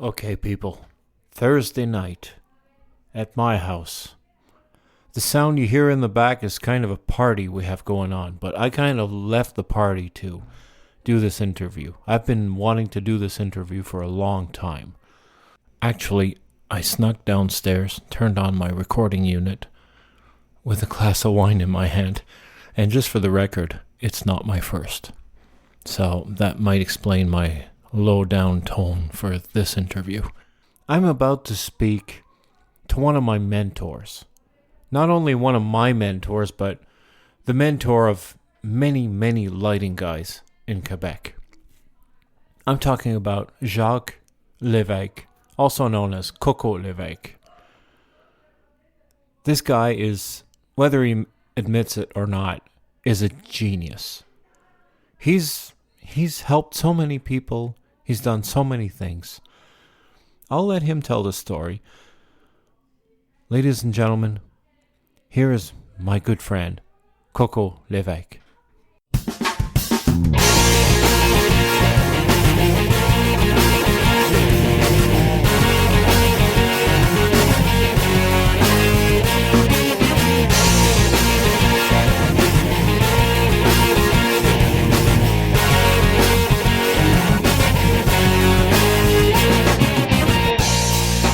Okay, people. Thursday night at my house. The sound you hear in the back is kind of a party we have going on, but I kind of left the party to do this interview. I've been wanting to do this interview for a long time. Actually, I snuck downstairs, turned on my recording unit with a glass of wine in my hand, and just for the record, it's not my first. So that might explain my low-down tone for this interview. I'm about to speak to one of my mentors. Not only one of my mentors, but the mentor of many, many lighting guys in Quebec. I'm talking about Jacque Levesque, also known as Coco Levesque. This guy is, whether he admits it or not, is a genius. He's helped so many people. He's done so many things. I'll let him tell the story. Ladies and gentlemen, here is my good friend, Coco Levesque.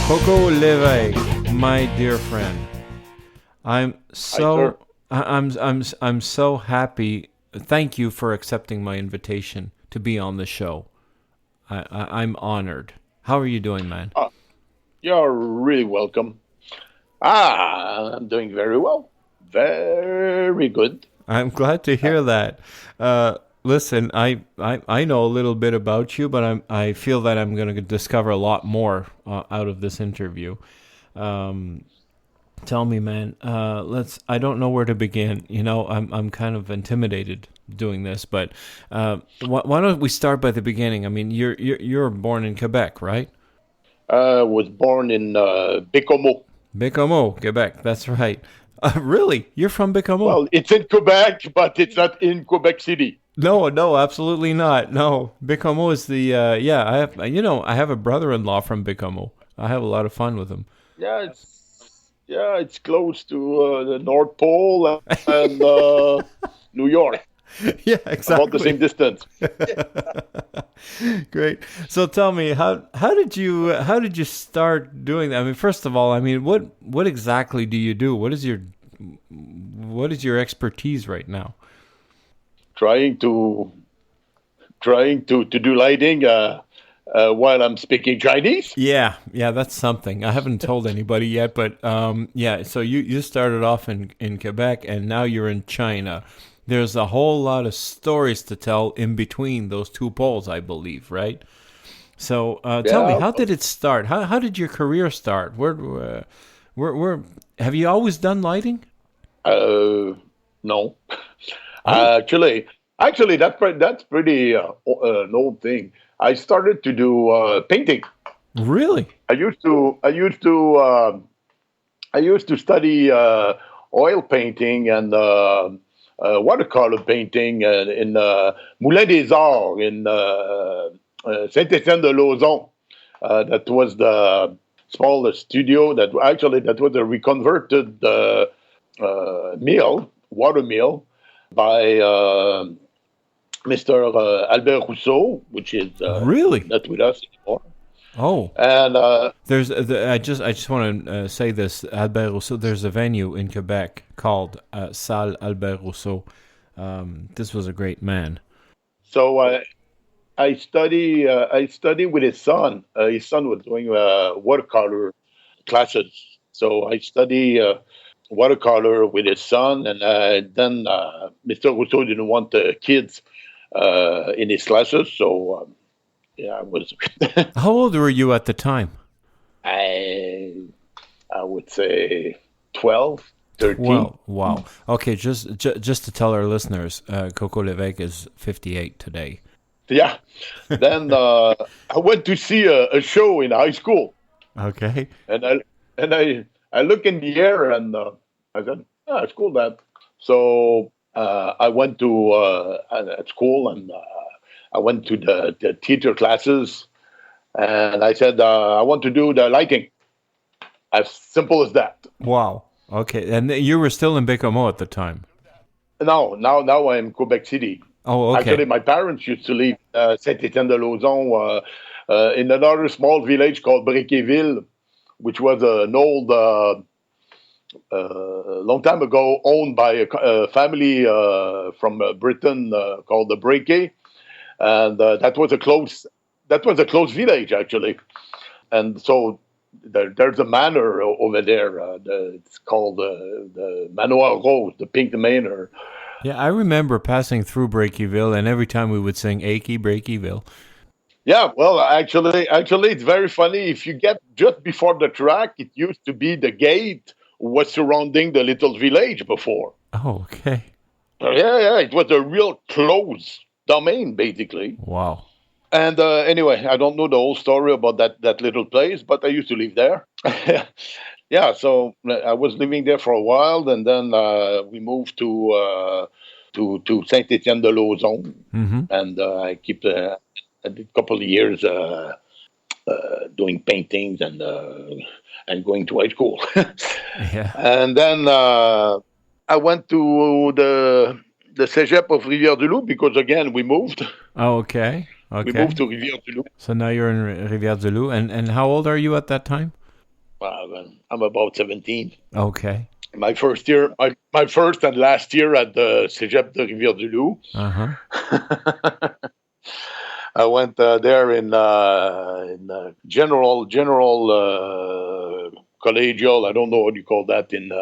Coco Levesque, my dear friend, I'm so happy. Thank you for accepting my invitation to be on the show. I'm honored. How are you doing, man? You're really welcome. I'm doing very well. Very good. I'm glad to hear that. Listen, I know a little bit about you, but I feel that I'm going to discover a lot more out of this interview. Tell me, man. I don't know where to begin. You know, I'm kind of intimidated doing this, but why don't we start by the beginning? I mean, you're born in Quebec, right? Was born in Bécomo. Bécomo, Quebec. That's right. Really? You're from Bécomo? Well, it's in Quebec, but it's not in Quebec City. No, absolutely not. No, Bécomo is the I have a brother-in-law from Bécomo. I have a lot of fun with him. Yeah, it's close to the North Pole and New York. Yeah, exactly. About the same distance. Great. So tell me, how did you start doing that? I mean, first of all, what exactly do you do? What is your expertise right now? Trying to do lighting while I'm speaking Chinese. Yeah, that's something. I haven't told anybody yet, but so you started off in Quebec and now you're in China. There's a whole lot of stories to tell in between those two poles, I believe, right? So tell me, how did it start? How did your career start? Where have you always done lighting? No. Actually, that's pretty an old thing. I started to do painting. Really? I used to study oil painting and watercolor painting in Moulin des Arts in Saint-Étienne-de-Lauzon. That was the small studio that was a reconverted water mill by Mr. Albert Rousseau, which is really not with us anymore. Oh, and I just want to say this, Albert Rousseau. There's a venue in Quebec called Salle Albert Rousseau. This was a great man. So I study with his son. His son was doing watercolor classes. So I study watercolor with his son, and then Mr. Rousseau didn't want the kids in his classes, so I was. How old were you at the time? I would say 12, 13. 12. Wow. Okay, just to tell our listeners, Coco Levesque is 58 today. Yeah. Then I went to see a show in high school. Okay. And I look in the air and I said, it's cool, Dad. So I went to at school and I went to the theater classes And I said, I want to do the lighting. As simple as that. Wow. Okay. And you were still in Bécomo at the time. Now I'm Quebec City. Oh, Actually, okay. my parents used to live Saint-Étienne-de-Lauzon in another small village called Bréquéville, which was an old, long time ago, owned by a family from Britain called the Bréqué, and that was a close village actually. And so there's a manor over there. It's called the Manoir Rose, the Pink Manor. Yeah, I remember passing through Breakyville, and every time we would sing "Achy Breakyville." Yeah, well, actually, it's very funny. If you get just before the track, it used to be the gate was surrounding the little village before. Oh, okay. Yeah, it was a real close domain, basically. Wow. And anyway, I don't know the whole story about that little place, but I used to live there. Yeah, so I was living there for a while, and then we moved to Saint Etienne de Lauzon, Mm-hmm. and I did a couple of years doing paintings and going to high school, Yeah. and then I went to the Cégep of Rivière-du-Loup because again we moved. Oh, okay. We Okay. moved to Rivière-du-Loup. So now you're in Rivière-du-Loup, and how old are you at that time? I'm about 17. Okay. My first year, my first and last year at the Cégep de Rivière-du-Loup. Uh-huh. I went there in general collegial. I don't know what you call that in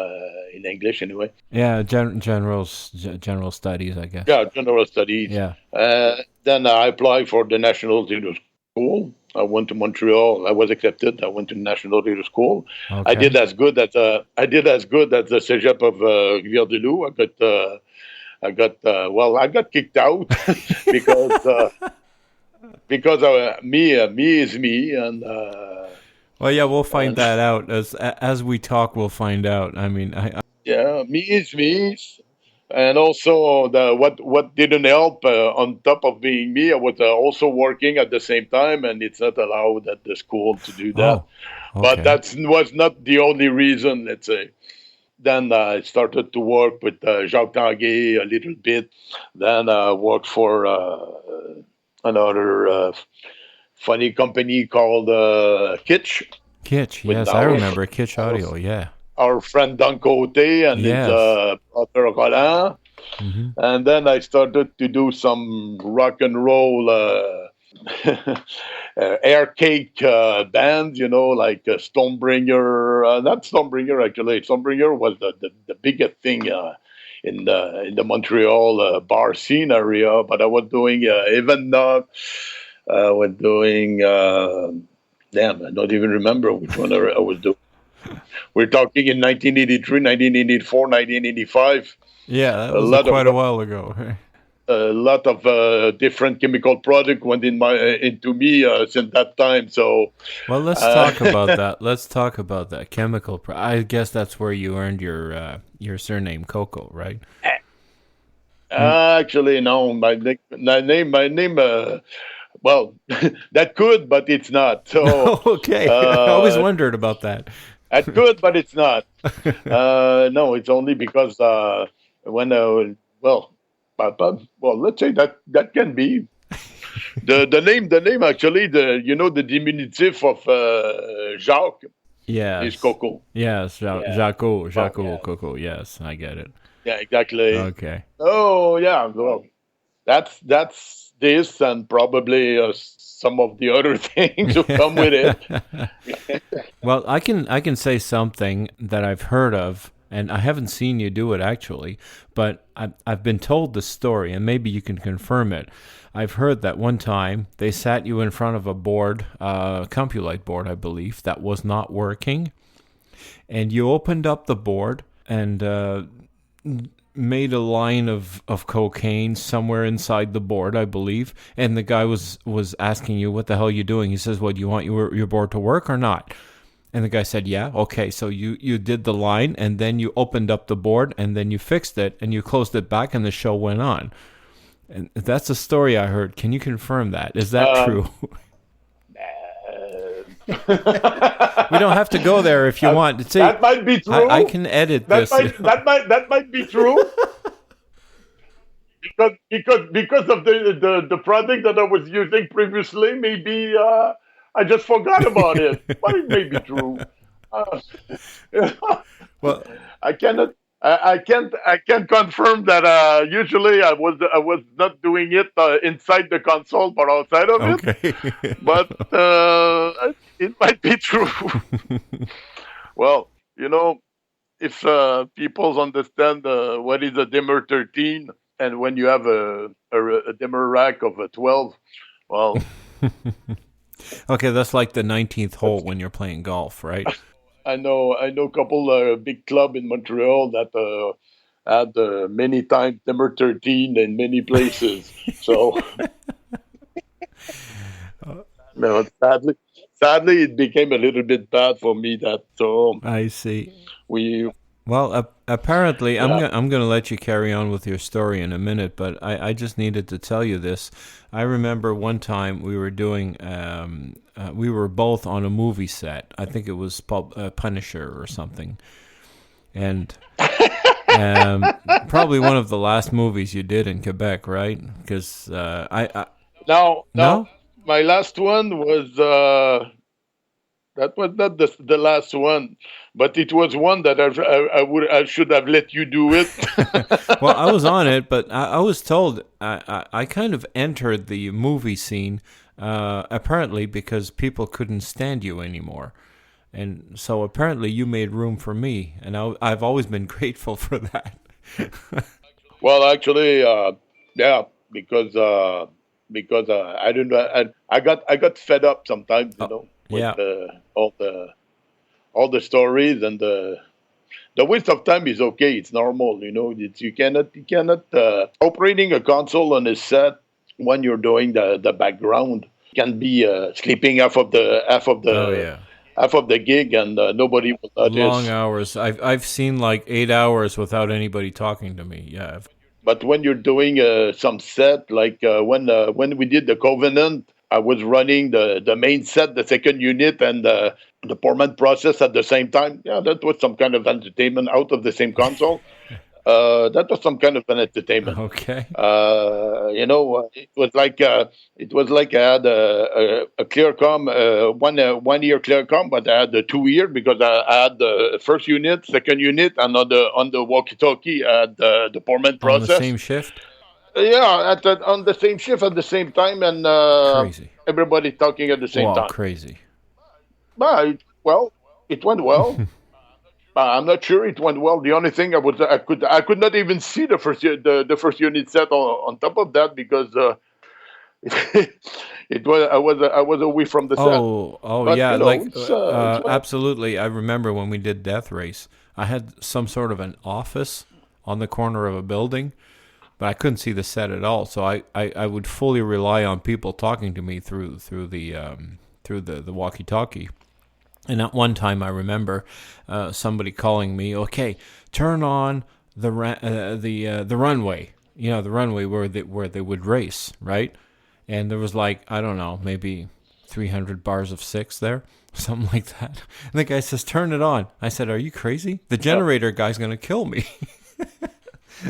English anyway. Yeah, general studies, I guess. Yeah, general studies. Yeah. Then I applied for the National Theatre School. I went to Montreal. I was accepted. I went to the National Theatre School. Okay. I did as good as the Cégep of Rivière-du-Loup. I got kicked out because me is me, and Well, yeah, we'll find that out as we talk. We'll find out. I mean, yeah, me is me, and also what didn't help on top of being me, I was also working at the same time, and it's not allowed at the school to do that. oh, But okay. that was not the only reason. Let's say. Then I started to work with Jacques Tanguay a little bit. Then I worked for another funny company called Kitsch. Kitsch. With Yes, I remember Kitsch Audio. Yeah. our friend Don Cote and his Yes. brother Roland. Mm-hmm. And then I started to do some rock and roll air cake bands, like Stonebringer. Not Stonebringer, actually. Stonebringer was the biggest thing in the Montreal bar scene area. But I was doing Even Knock. I was doing, damn, I don't even remember which one I was doing. We're talking in 1983, 1984, 1985. Yeah, that was quite a while ago. A lot of different chemical product went into me since that time. So, Well, let's talk about that. Let's talk about that chemical. I guess that's where you earned your surname, Coco, right? actually, no, my name. Well, that could, but it's not. So, Okay, I always wondered about that. it could, but it's not. No, it's only because when well, let's say that can be the name actually the diminutive of Jacques Yes. is Coco. Yes, Jacque Coco. Yes, I get it. Yeah, exactly. Okay. Oh yeah, well, that's this and probably some of the other things who come with it. Well, I can say something that I've heard of, and I haven't seen you do it actually, but I've been told the story, and maybe you can confirm it. I've heard that one time they sat you in front of a board, Compulite board, I believe, that was not working, and you opened up the board and made a line of cocaine somewhere inside the board, I believe, and the guy was asking you, what the hell are you doing? He says, well, do you want your board to work or not? And the guy said, yeah, okay. So you did the line, and then you opened up the board, and then you fixed it, and you closed it back, and the show went on. And that's a story I heard. Can you confirm that? Is that true? We don't have to go there if you want. See, that might be I true. can edit That this. might be true because of the product that I was using previously. Maybe I just forgot about it, but it may be true. Uh, Well, I cannot. I can't confirm that. Usually, I was not doing it inside the console, but outside of it. okay. But it might be true. Well, you know, if people understand what is a dimmer 13, and when you have a dimmer rack of a 12, well, Okay, that's like the 19th hole when you're playing golf, right? I know a couple big club in Montreal that had many times dimmer 13 in many places. So, no, sadly, it became a little bit bad for me. That so I see. we, Well, apparently, yeah. I'm gonna let you carry on with your story in a minute, but I just needed to tell you this. I remember one time we were both on a movie set. I think it was Punisher or something, and probably one of the last movies you did in Quebec, right? Because I Now, no. my last one was that was not the last one, but it was one that I should have let you do it. Well, I was on it, but I was told I kind of entered the movie scene apparently because people couldn't stand you anymore. And so apparently you made room for me, and I've always been grateful for that. Well, actually, yeah, because I don't know, I got fed up sometimes, you Oh, know, with yeah, all the stories and the waste of time is okay. It's normal, you know. You cannot operating a console on a set when you're doing the background can be sleeping oh yeah, half of the gig and nobody will long notice. hours. I've seen like 8 hours without anybody talking to me. Yeah, But when you're doing some set, like when we did the Covenant, I was running the main set, the second unit, and the Portman process at the same time. Yeah, that was some kind of entertainment out of the same console. That was some kind of an entertainment. okay. You know, it was like I had a Clearcom, 1 year Clearcom, but I had the 2 year because I had the first unit, second unit, and on the walkie-talkie I had the Portman On the process. same shift. Yeah, on the same shift at the same time, and Crazy. everybody talking at the same Wow, time. crazy. But well, it went well. I'm not sure it went well. The only thing I could not even see the first unit set on top of that because it was I was away from the set. Oh, But yeah, you know like it's whatever. absolutely. I remember when we did Death Race. I had some sort of an office on the corner of a building, but I couldn't see the set at all. So I would fully rely on people talking to me through the walkie-talkie. And at one time, I remember somebody calling me, "Okay, turn on the runway. You know, the runway where they would race, right?" And there was like, I don't know, maybe 300 bars of six there, something like that. And the guy says, "Turn it on." I said, "Are you crazy? The Yeah. generator guy's gonna kill me."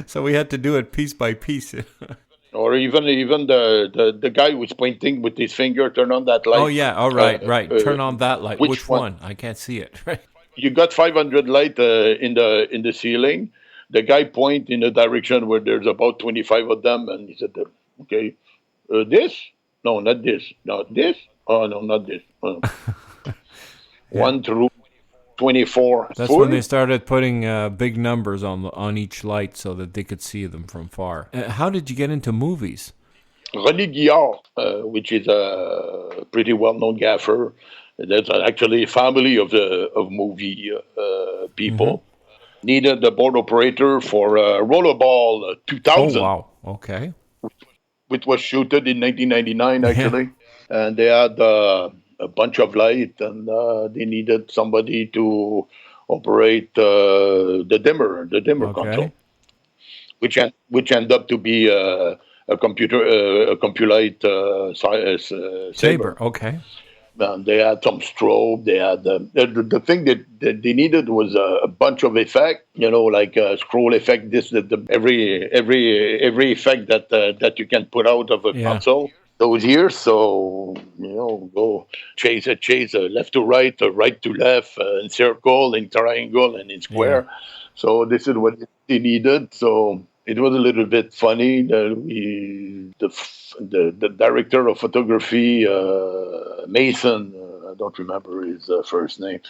So we had to do it piece by piece. Or even the guy who's pointing with his finger, turn on that Oh light. yeah, all Uh, right, right. uh, Turn on that light. which Which one? one? I can't see it. Right. You got 500 light in the ceiling. The guy point in a direction where there's about 25 of them, and he said, "Okay, this? No, not this. No, this? Oh no, not this. Yeah. 1 through 24 That's when full." they started putting big numbers on each light so that they could see them from far. How did you get into movies? René Guillard, which is a pretty well-known gaffer, that's actually a family of movie Hmm. people, needed a board operator for Rollerball Oh 2000, wow. Okay. which was shooted in 1999 Yeah. actually, and they had a bunch of light, and they needed somebody to operate the dimmer Okay. console, which ended up to be a Compulite Saber. Saber. Okay. They had some strobe. They had the thing that they needed was a bunch of effect. Like scroll effect. This every effect that you can put out of a Yeah, console those years. So go chase left to right, right to left, in circle, in triangle, and in yeah, square. So this is what they needed. So it was a little bit funny that the director of photography, Mason. I don't remember his first name.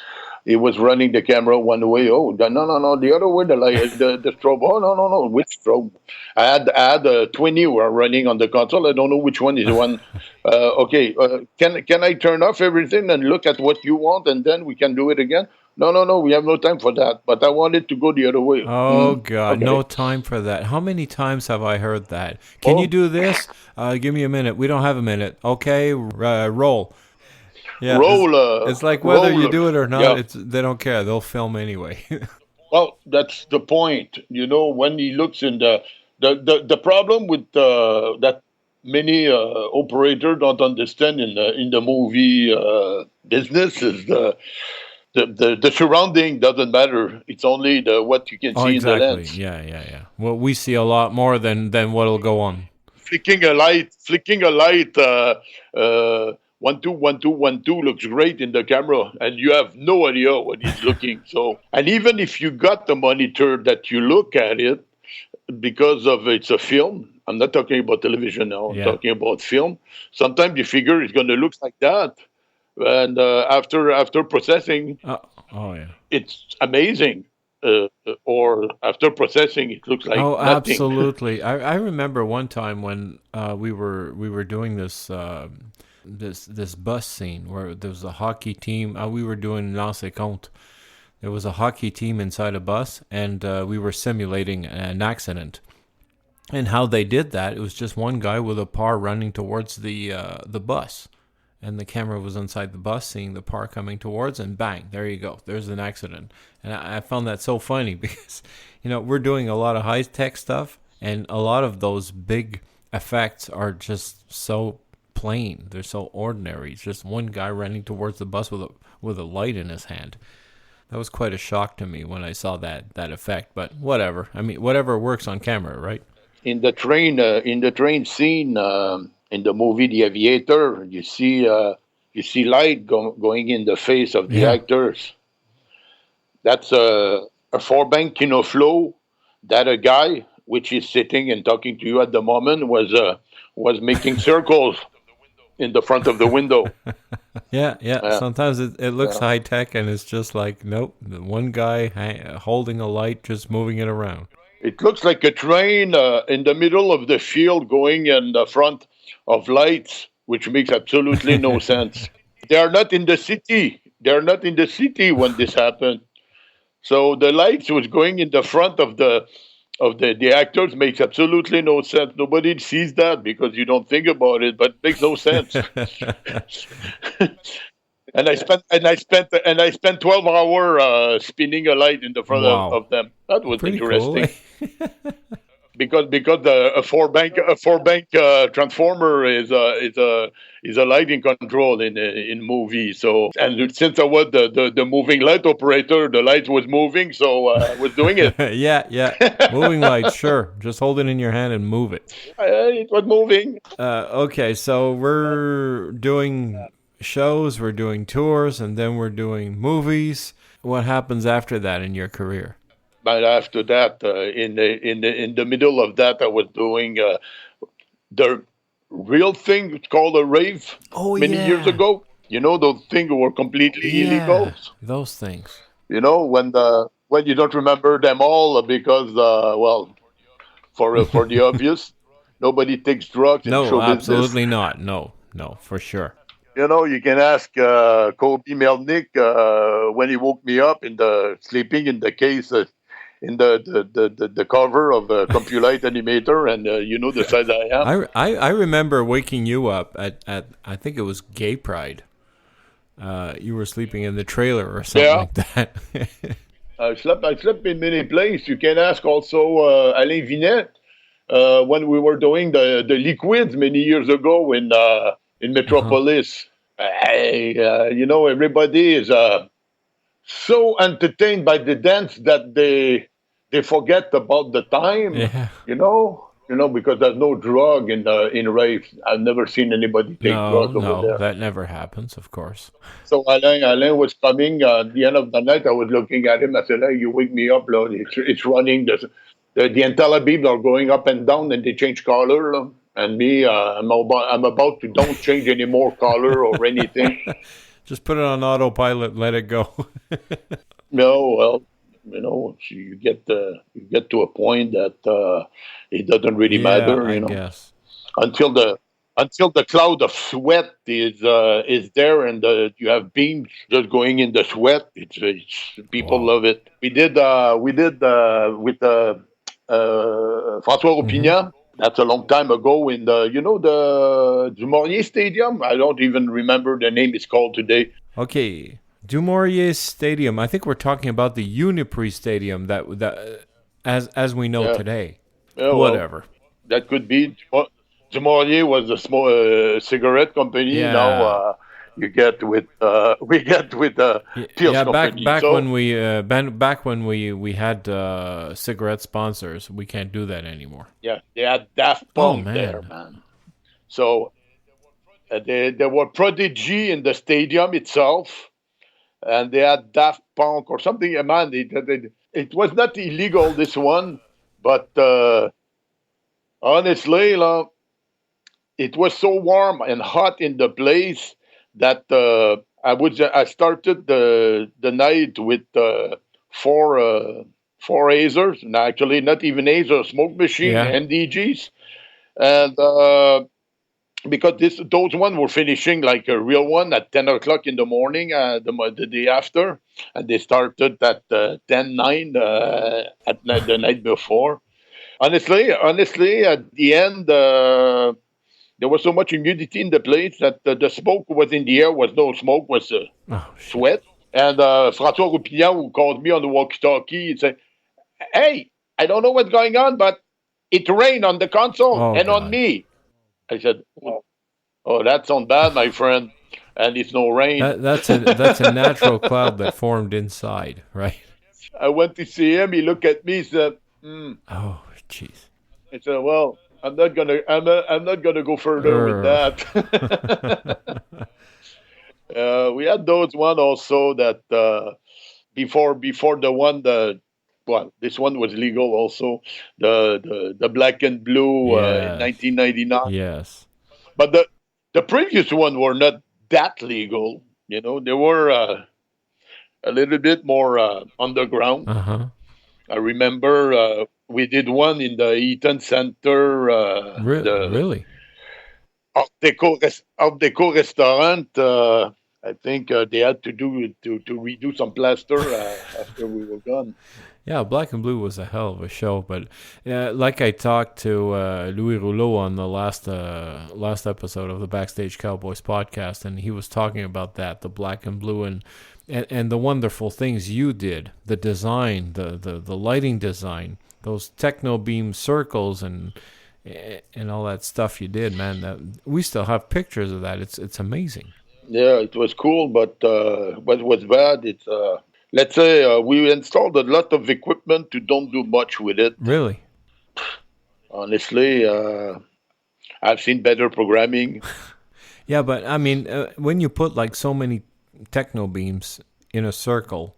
He was running the camera one way. Oh, no, the other way. The strobe. Oh, no. Which strobe? I had 20 who are running on the console. I don't know which one is the one. Okay, can I turn off everything and look at what you want, and then we can do it again? No. We have no time for that. But I want it to go the other way. oh God, no Okay. time for that. How many times have I heard that? Can you Oh, do this? Give me a minute. We don't have a minute. Okay, roll. Yeah, roll, it's like whether you roll. do it or not, Yeah. it's they don't care. They'll film anyway. Well, that's the point. When he looks in the problem with that many operators don't understand in the movie business is the surrounding doesn't matter. It's only the what you can Oh, see in the exactly. lens. Yeah. Well, we see a lot more than what'll go on. Flicking a light. 1 2 1 2 1 2 looks great in the camera, and you have no idea what he's looking. So, and even if you got the monitor that you look at it, because of it's a film. I'm not talking about television now. I'm Yeah. talking about film. Sometimes you figure it's going to look like that, and after processing, Uh, oh yeah. it's amazing. Or after processing, it looks like Oh, nothing. absolutely. I remember one time when we were doing this bus scene where there was a hockey team. We were doing Lancé Compte. There was a hockey team inside a bus, and we were simulating an accident. And how they did that, it was just one guy with a par running towards the bus, and the camera was inside the bus, seeing the par coming towards, and bang, there you go. There's an accident, and I found that so funny because, we're doing a lot of high tech stuff, and a lot of those big effects are just so plain. They're so ordinary. It's just one guy running towards the bus with a light in his hand. That was quite a shock to me when I saw that effect. But whatever. I mean, whatever works on camera, right? In the train scene in the movie The Aviator, you see light going in the face of the Yeah. actors. That's a four-bank flow that a guy which is sitting and talking to you at the moment was making circles in the front of the window. Yeah. Yeah, Sometimes it looks yeah. high tech, and it's just like, nope, the one guy holding a light, just moving it around. It looks like a train in the middle of the field going in the front of lights, which makes absolutely no sense. They are not in the city. They are not in the city when this happened. So the lights was going in the front of the actors makes absolutely no sense. Nobody sees that because you don't think about it, but it makes no sense. And I spent 12 hours spinning a light in the front Wow. of them. That was Pretty cool. interesting because a four bank transformer is a lighting control in movies. So, and since I was the moving light operator, the light was moving, so I was doing it. Yeah. Moving light, sure. Just hold it in your hand and move it. It was moving. Okay, so we're doing shows, we're doing tours, and then we're doing movies. What happens after that in your career? But after that, in the middle of that, I was doing the real thing called a rave Oh many years yeah, ago. Those things were completely illegal. yeah, those things. When you don't remember them all because well, for the obvious, nobody takes drugs in No, show business. absolutely not. No, for sure. You can ask Kobe Melnick when he woke me up sleeping in the case in the cover of a Compulite Animator, and the size I am. I remember waking you up at I think it was Gay Pride. You were sleeping in the trailer or something Yeah, like that. I slept in many places. You can ask also Alain Vinet when we were doing the liquids many years ago in Uh-huh. Metropolis. Everybody is so entertained by the dance that they forget about the time. Yeah. Because there's no drug in raves. I've never seen anybody take No, drugs over no, there. that never happens, of course. So Alain was coming at the end of the night. I was looking at him. I said, "Hey, you wake me up, Lord. It's running. The entire beams are going up and down, and they change color. And me, I'm about to don't change any more color or anything. Just put it on autopilot, let it go. No, well, so you get to a point that it doesn't really Yeah, matter, I guess. until the cloud of sweat is there, and you have beams just going in the sweat. It's people Wow. love it. We did with François Hmm. Roupignan. That's a long time ago in the Dumouriez Stadium. I don't even remember the name it's called today. Okay, Dumouriez Stadium. I think we're talking about the Uniprix Stadium that as we know Yeah, today. yeah. Well, Whatever. that could be. Dumouriez was a small cigarette company. Now Yeah. we get with Pills Yeah, back company. back when So we had cigarette sponsors, we can't do that anymore. yeah, they had Daft Oh Punk there, man. man. So there were Prodigy in the stadium itself, and they had Daft Punk or something. Man, it was not illegal, this one, but honestly, it was so warm and hot in the place that I started the night with four Azers, and actually not even Azer, smoke machine, Yeah. NDGs, and because those one were finishing like a real one at 10 o'clock in the morning, the day after, and they started at 10:09 at night, the night before. Honestly, at the end, there was so much humidity in the place that the smoke was in the air, was no smoke, was Oh shit. sweat. And François Roupignan, who called me on the walkie-talkie, he said, "Hey, I don't know what's going on, but it rained on the console Oh and on god. me." I said, "Oh, that sounds bad, my friend." And it's no rain. That's a natural cloud that formed inside, right? I went to see him. He looked at me. He said, "Hmm." Oh jeez. I said, "Well, I'm not gonna go further with Urgh. that." We had those one also that before the one the well, this one was legal also, the black and blue in Yes. 1999, Yes. but the previous one were not that legal. They were a little bit more underground. Uh-huh. I remember we did one in the Eaton Center, the Really? Art Deco restaurant. I think they had to redo some plaster after we were gone. Yeah, Black and Blue was a hell of a show, but like I talked to Louis Rouleau on the last episode of the Backstage Cowboys podcast, and he was talking about that, the Black and Blue, and the wonderful things you did, the design, the lighting design, those techno beam circles, and all that stuff you did, man. That we still have pictures of that. It's amazing. Yeah, it was cool, but what was bad, it's let's say we installed a lot of equipment to don't do much with it. Really? Honestly, I've seen better programming. Yeah, but I mean, when you put like so many techno beams in a circle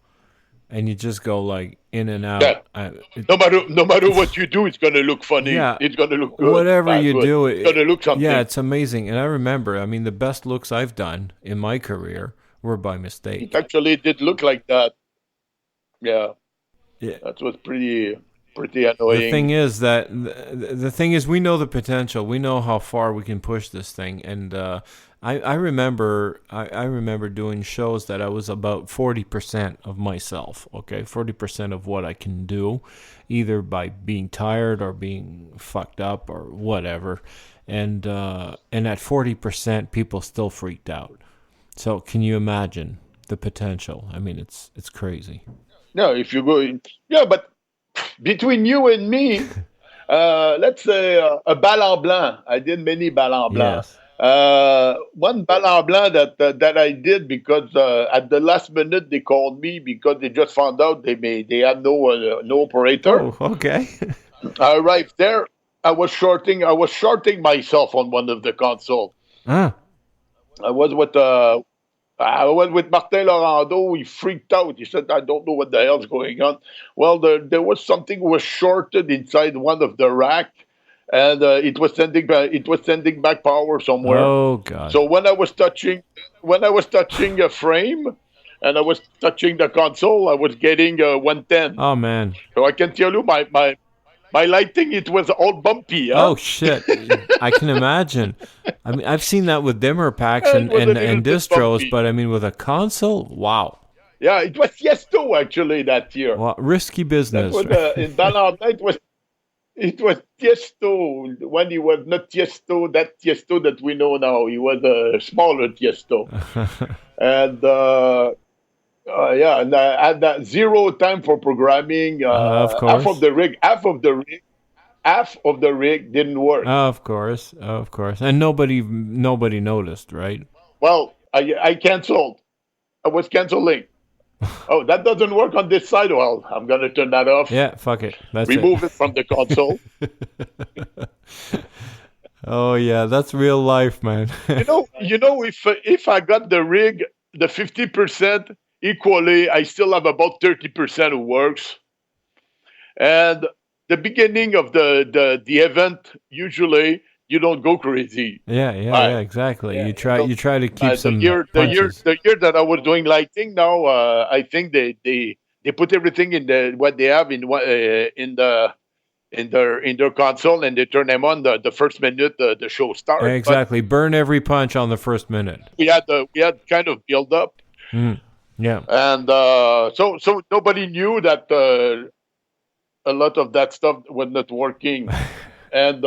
and you just go like in and Yeah, out, no matter what you do, it's gonna look funny. yeah, It's gonna look good. whatever Bad you good. do, It's gonna look yeah, something. it's amazing. And I remember, I mean, the best looks I've done in my career were by It mistake. actually did look like that. Yeah, Yeah. that was pretty The thing annoying. is that the thing is we know the potential. We know how far we can push this thing, and I remember doing shows that I was about 40% of myself. Okay, 40% of what I can do, either by being tired or being fucked up or whatever, and at 40% people still freaked out. So can you imagine the potential? I mean, it's crazy. Yeah, if you go, yeah, but between you and me, let's say a ballon blanc. I did many ballon blancs. Yes. One ballon blanc that I did because at the last minute they called me because they just found out they had no operator. Oh, okay. I arrived there. I was shorting myself on one of the console. Ah, I was with Martin Laurando. He freaked out. He said, "I don't know what the hell's going on." Well, there was something was shorted inside one of the rack, and it was sending back power somewhere. oh God. So when I was touching a frame, and I was touching the console, I was getting 110. Oh man. So I can tell you, my lighting, it was all bumpy. Huh? Oh shit. I can imagine. I mean, I've seen that with dimmer packs It was a little and bit distros, bumpy. but I mean with a console, wow. Yeah, it was Tiesto actually that year. Well, risky That business. was in Ballard Night. It was Tiesto when he was not Tiesto, that Tiesto that we know now. He was a smaller Tiesto, and yeah, and I had that zero time for programming. Of Half of course. the rig, half of the rig didn't work. Of course. Of course. And nobody noticed, right? Well, I canceled. I was canceling. Oh, that doesn't work on this side. Well, I'm gonna turn that off. Yeah, fuck it. That's it. Remove it from the console. Oh yeah, that's real life, man. If I got the rig, the 50% equally, I still have about 30% who works. And the beginning of the event, usually you don't go crazy. Yeah, exactly. Yeah, You try to keep the some year the year punches. the year that I was doing lighting now, I think they put everything in what they have in their console, and they turn them on the first minute the show start. But Exactly. Burn every punch on the first minute. we had kind of build up, Mm. Yeah. and so nobody knew that a lot of that stuff was not working. And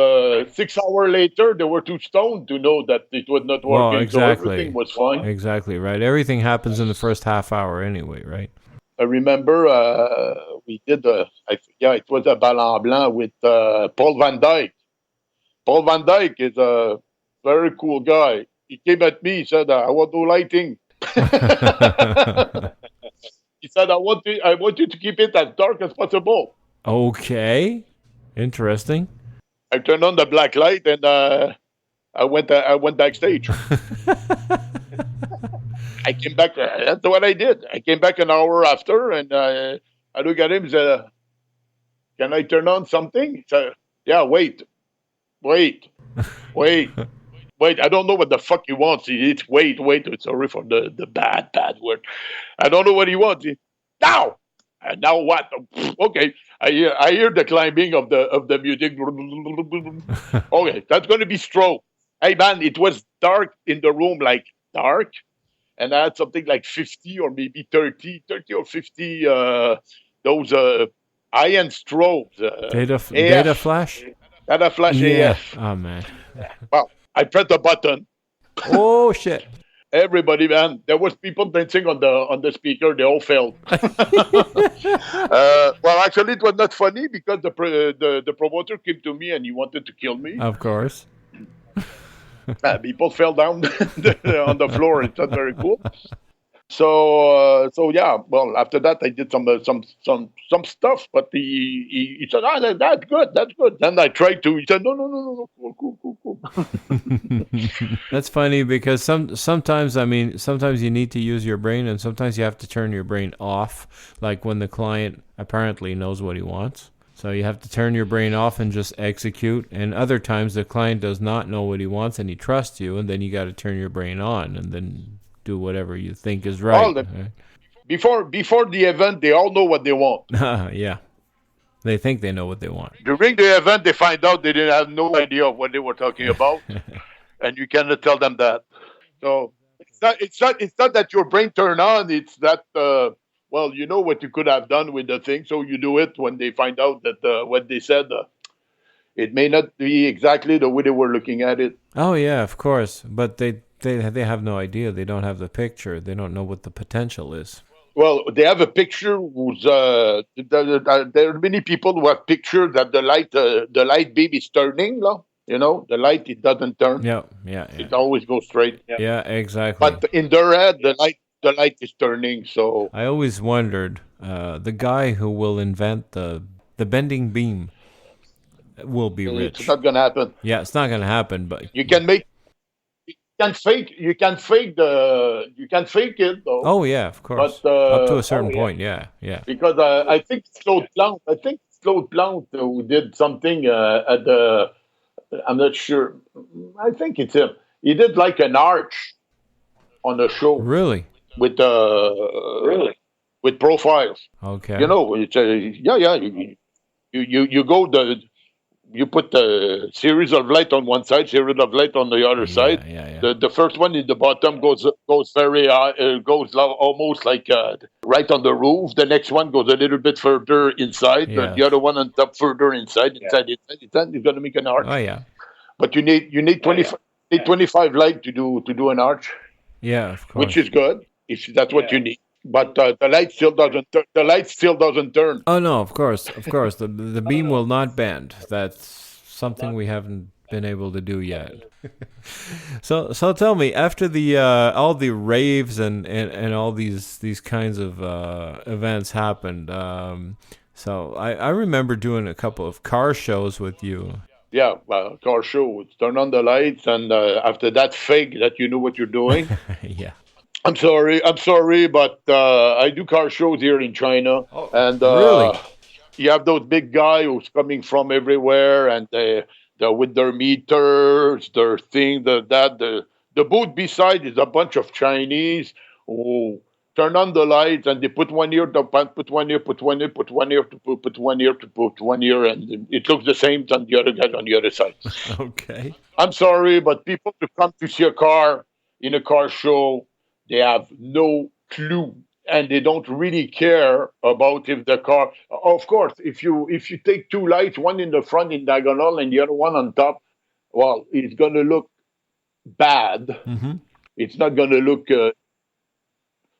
6 hours later, they were too stoned to know that it was not Well, working, so everything exactly. was fine. Exactly, right. Everything happens in the first half hour anyway, right? I remember we did it was a Ballon Blanc with Paul Van Dyke. Paul Van Dyke is a very cool guy. He came at me. He said, "I want no lighting." He said, "I want you to keep it as dark as possible." Okay. Interesting. I turned on the black light, and I went backstage. I came back. That's what I did. I came back an hour after, and I look at him and said, "Can I turn on something?" He said, "Yeah, wait, wait, wait, wait. I don't know what the fuck he wants. It's wait, wait. Sorry for the bad word. I don't know what he wants. Now, and now what? Okay, I hear the climbing of the music. Okay, that's going to be stroke. Hey man, it was dark in the room, like dark, and I had something like 50 or maybe 30 or 50 those high-end strobes, Data AF, flash? not a flash Yeah. AF. Oh man. Well, I pressed the button. Oh shit. Everybody, man, there was people dancing on the speaker. They all failed. Well, actually, it was not funny because the promoter came to me and he wanted to kill me. Of course. People fell down on the floor. It's not very cool. So yeah. Well, after that, I did some stuff, but he said, "Ah, that's good, that's good." Then I tried to. He said, "No, no, no, no, no, cool, cool, cool, cool." That's funny because sometimes you need to use your brain and sometimes you have to turn your brain off, like when the client apparently knows what he wants. So you have to turn your brain off and just execute. And other times the client does not know what he wants and he trusts you, and then you got to turn your brain on and then do whatever you think is All right. the before the event, they all know what they want. Yeah. They think they know what they want. During the event, they find out they didn't have no idea of what they were talking about, and you cannot tell them that. So it's not that your brain turn on. It's that well, you know what you could have done with the thing, so you do it when they find out that what they said it may not be exactly the way they were looking at it. Oh yeah, of course. But they have no idea. They don't have the picture. They don't know what the potential is. Well, they have a picture who's there are many people who have picture that the light beam is turning, no? The light, it doesn't turn. Yeah, yeah, yeah. It always goes straight. Yeah. Yeah, exactly. But in their head, the light is turning. So I always wondered, the guy who will invent the bending beam will be it's rich. not gonna happen. Yeah, it's not gonna happen, but You can make you can fake it though. oh yeah, of But course. Up to a oh certain yeah, point, yeah, yeah. because I think it's Claude Plante. I think it's Claude Plante who did something at the. I'm not sure. I think it's him. He did like an arch on the show Really? with with profiles. Okay. It's yeah, yeah. You go you put the series of light on one side, series of light on the other Yeah, side. yeah, yeah. The first one in the bottom goes very high, goes low, almost like right on the roof. The next one goes a little bit further inside. Yes. The other one on top further inside. It's going to make an arch. Oh yeah. But you need 25 light to do an arch, Yeah, of course. which is good if that's what you need. But the light still doesn't. The light still doesn't turn. Oh no, of course, of course. The beam will not bend. That's something we haven't been able to do yet. So tell me, after the all the raves and all these kinds of events happened, so I remember doing a couple of car shows with you. Yeah, well, car show. Turn on the lights, and after that, fake that you know what you're doing. Yeah. I'm sorry, but I do car shows here in China, and Really? you have those big guys who's coming from everywhere, and they're with their meters, their thing, the booth beside is a bunch of Chinese who turn on the lights and they put one ear to put one ear, put one ear, put one ear to put one ear to put one ear, and it looks the same on the other guy on the other side. Okay. I'm sorry, but people who come to see a car in a car show, they have no clue, and they don't really care about if the car. Of course, if you take two lights, one in the front in diagonal and the other one on top, well, it's going to look bad. Mm-hmm. It's not going to look.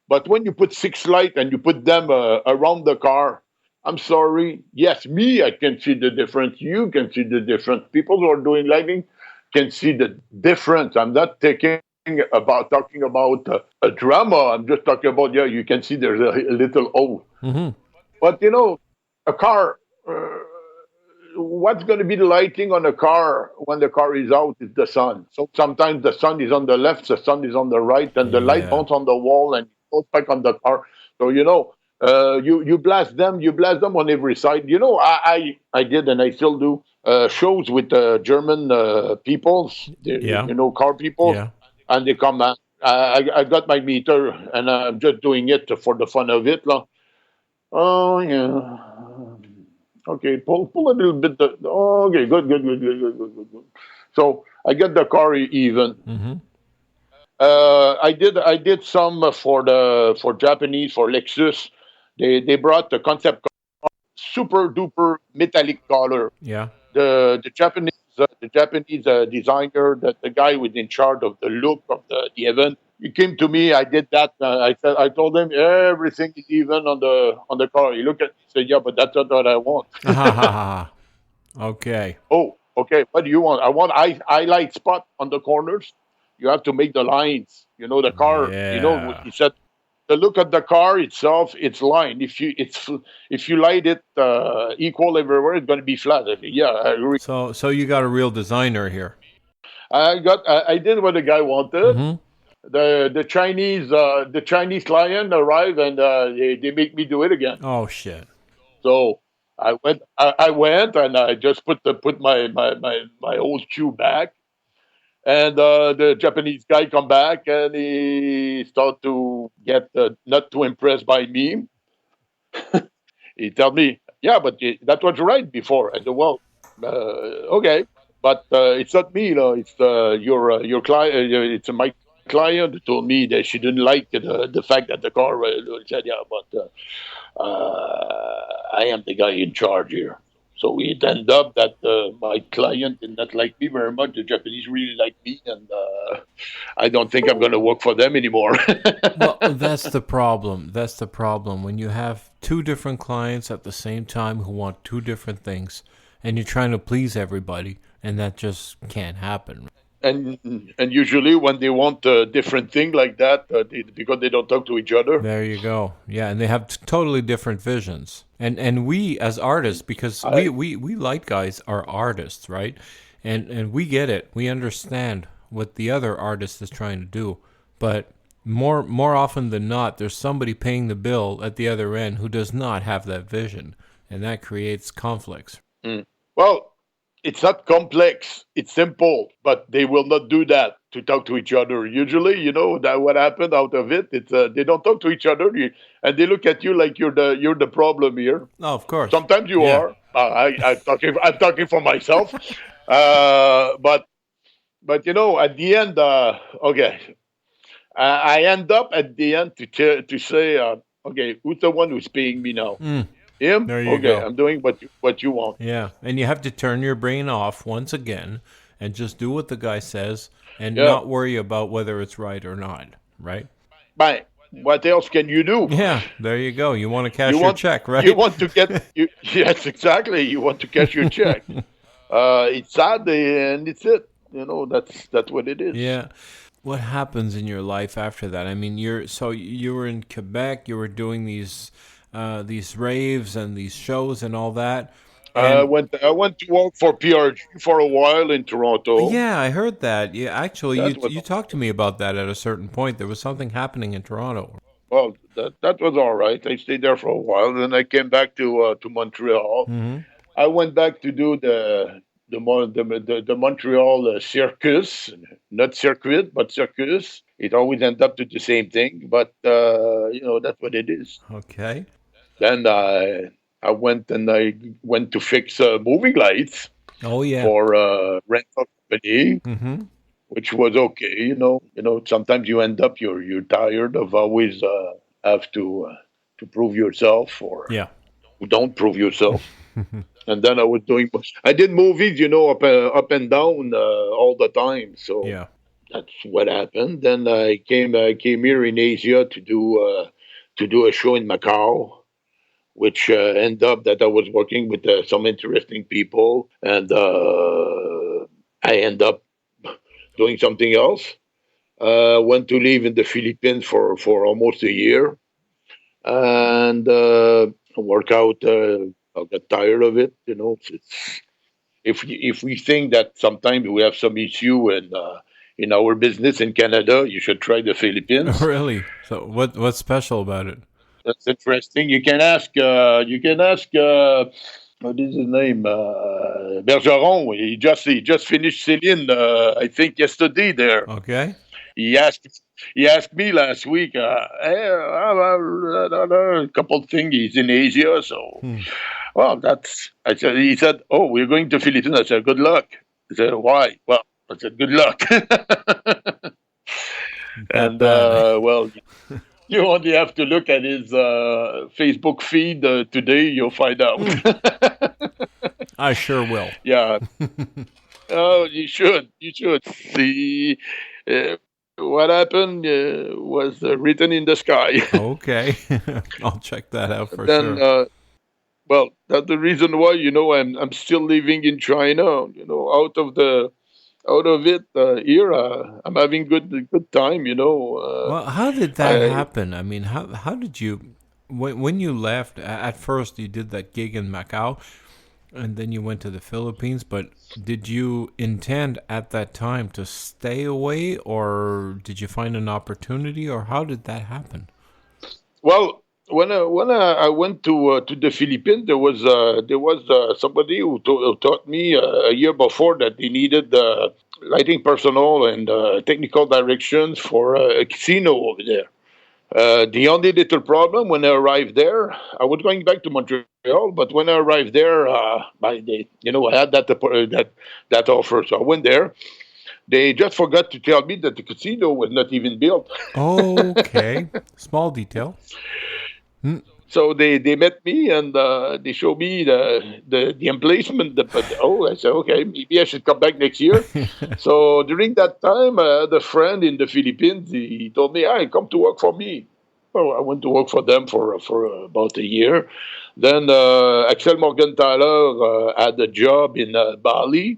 But when you put six lights and you put them around the car, I'm sorry. Yes, me, I can see the difference. You can see the difference. People who are doing lighting can see the difference. I'm not talking about a drama. I'm just talking about, yeah, you can see there's a little hole. Mm-hmm. But a car. What's going to be the lighting on a car when the car is out is the sun. So sometimes the sun is on the left, the sun is on the right, and the light Yeah. bounces on the wall and goes back on the car. So you blast them on every side. I did and I still do shows with German peoples, Yeah. car people, Yeah. and they come. I got my meter and I'm just doing it for the fun of it, lah. Oh yeah. Okay, pull a little bit. Okay, good. So I get the car even. Mm-hmm. I did some for Japanese for Lexus. They brought the concept car, super duper metallic color. Yeah. The Japanese designer, the guy who was in charge of the look of the event. He came to me. I did that. I told him everything is even on the car. He looked at me and said, "Yeah, but that's not what I want." Okay. Oh, okay. What do you want? I want highlight spot on the corners. You have to make the lines. The car. Yeah. He said the look at the car itself, it's line. If you light it equal everywhere, it's going to be flat. I said, yeah, I agree. So you got a real designer here. I did what the guy wanted. Mm-hmm. The Chinese client arrived and they make me do it again. Oh shit. So I went and I just put my old shoe back. And the Japanese guy come back and he start to get not too impressed by me. He tell me, yeah, but that was right before. I said, well, okay, but it's not me, it's your client. It's my client who told me that she didn't like the fact that the car. Said, yeah, but I am the guy in charge here. So it ended up that my client did not like me very much. The Japanese really like me, and I don't think I'm going to work for them anymore. Well, that's the problem. That's the problem. When you have two different clients at the same time who want two different things, and you're trying to please everybody, and that just can't happen. and and usually when they want a different thing like that, because they don't talk to each other. There you go. Yeah, and they have totally different visions. And we as artists, because I we light guys are artists, right? And we get it. We understand what the other artist is trying to do. But more often than not, there's somebody paying the bill at the other end who does not have that vision, and that creates conflicts. mm. Well, it's not complex. It's simple, but they will not do that to talk to each other. Usually, that what happened out of it. It's they don't talk to each other, and they look at you like you're the problem here. Oh, of course. Sometimes you Yeah. are. I'm talking for myself, but at the end, okay, I end up at the end to say, okay, who's the one who's paying me now? Mm, Him? there you Okay, go. I'm doing what you want. Yeah, and you have to turn your brain off once again and just do what the guy says and Yeah. not worry about whether it's right or not, right? But what else can you do? Yeah, there you go. You want to You cash your want check, you right? want to get you yes, exactly. You want to cash your check. It's sad, and it's it. That's what it is. Yeah. What happens in your life after that? I mean, you were in Quebec, you were doing these raves and these shows and all that. I And went I went to work for PRG for a while in Toronto. yeah, I heard that. Yeah, actually, That was you talked to me about that at a certain point. There was something happening in Toronto. well, that was all right. I stayed there for a while, then I came back to Montreal. Mhm. I went back to do the Montreal circus, not circuit, but circus. It always ends up to the same thing, but that's what it is. Okay. Then I went to fix moving lights Oh yeah. for a rental company, Mhm. which was okay. Sometimes you end up you're tired of always have to prove yourself, or Yeah. don't prove yourself. And then I did movies, up and down all the time. So Yeah. that's what happened. Then I came here in Asia to do a show in Macau, which ended up that I was working with some interesting people, and I end up doing something else. Went to live in the Philippines for almost a year, and work out. I got tired of it. If we think that sometimes we have some issue in our business in Canada, you should try the Philippines. Really? So what's special about it? That's interesting. You can ask. What is his name? Bergeron. He just finished Céline. I think yesterday there. Okay. He asked me last week. Hey, a couple of things. He's in Asia, so Hmm. well, that's. I said. He said, "Oh, we're going to Philippines." I said, "Good luck." He said, "Why?" Well, I said, "Good luck." That And bad. Eh? well, you only have to look at his Facebook feed today. You'll find out. Hmm. I sure will. Yeah. Oh, you should. You should see. Uh, what happened was written in the sky. Okay. I'll check that out for Then, sure. well, that's the reason why I'm still living in China. Out of it here, I'm having good time. Well, how did that I happen? I mean, how did you when you left at first you did that gig in Macau and then you went to the Philippines, but did you intend at that time to stay away or did you find an opportunity or how did that happen? Well, when I went to the Philippines, there was somebody who taught me a year before that they needed lighting personnel and technical directions for a casino over there. The only little problem when I arrived there, I was going back to Montreal, but when I arrived there, I had that offer, so I went there. They just forgot to tell me that the casino was not even built. Okay. Small detail. Hmm. So they met me and they showed me the emplacement. I said, okay, maybe I should come back next year. So during that time, I had a friend in the Philippines. He told me, "Hey, come to work for me." So I went to work for them for about a year. Then Axel Morgenthaler had a job in Bali.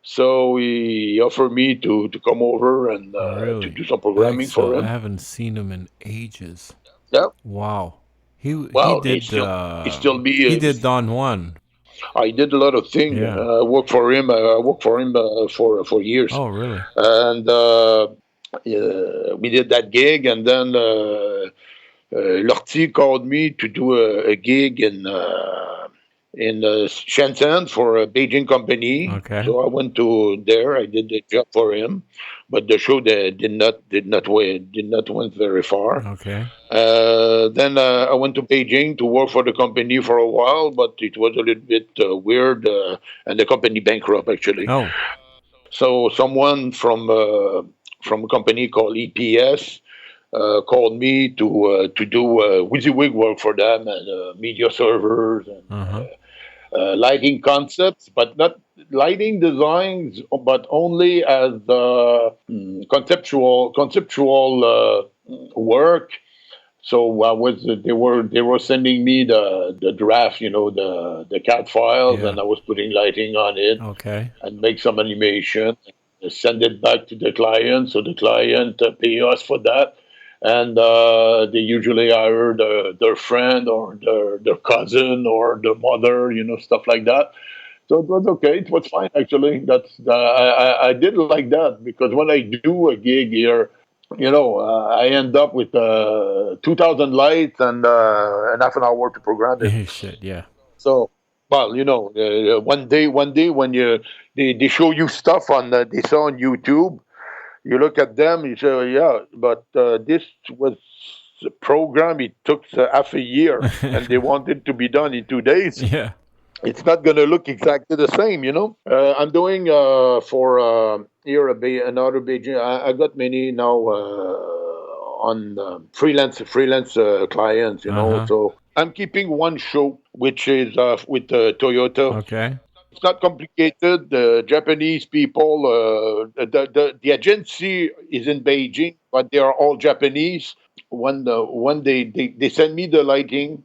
So he offered me to come over and to Really? do some programming for I him. haven't seen him in ages. Yeah. Wow. Well, he still He be. did Don Juan. I did a lot of things. Yeah. I worked for him. I worked for him for years, Oh, really? and we did that gig, and then Lortie called me to do a gig in Shenzhen for a Beijing company. Okay. So I went to there. I did the job for him, but the show did not went very far. Okay. Then I went to Beijing to work for the company for a while, but it was a little bit weird, and the company bankrupt actually. Oh. So someone from a company called EPS called me to do WYSIWYG work for them and media servers and Uh-huh. lighting concepts, but not lighting designs, but only as conceptual work. So I was they were sending me the draft, the CAD files, Yeah. and I was putting lighting on it Okay. and make some animation, send it back to the client, so the client pay us for that, and they usually hire their friend or their cousin or their mother, stuff like that. So it was okay. It was fine actually. I did like that because when I do a gig here, I end up with 2,000 lights and half an hour to program it. Shit, yeah. So, well, one day when they show you stuff they saw on YouTube, you look at them, you say, oh, yeah, but this was a program. It took half a year, and they wanted to be done in 2 days. Yeah. It's not going to look exactly the same. I'm doing for here another Beijing. I got many now on freelance clients. Uh-huh. So I'm keeping one show, which is with Toyota. Okay. It's not complicated. The Japanese people, the agency is in Beijing, but they are all Japanese. When they send me the lighting,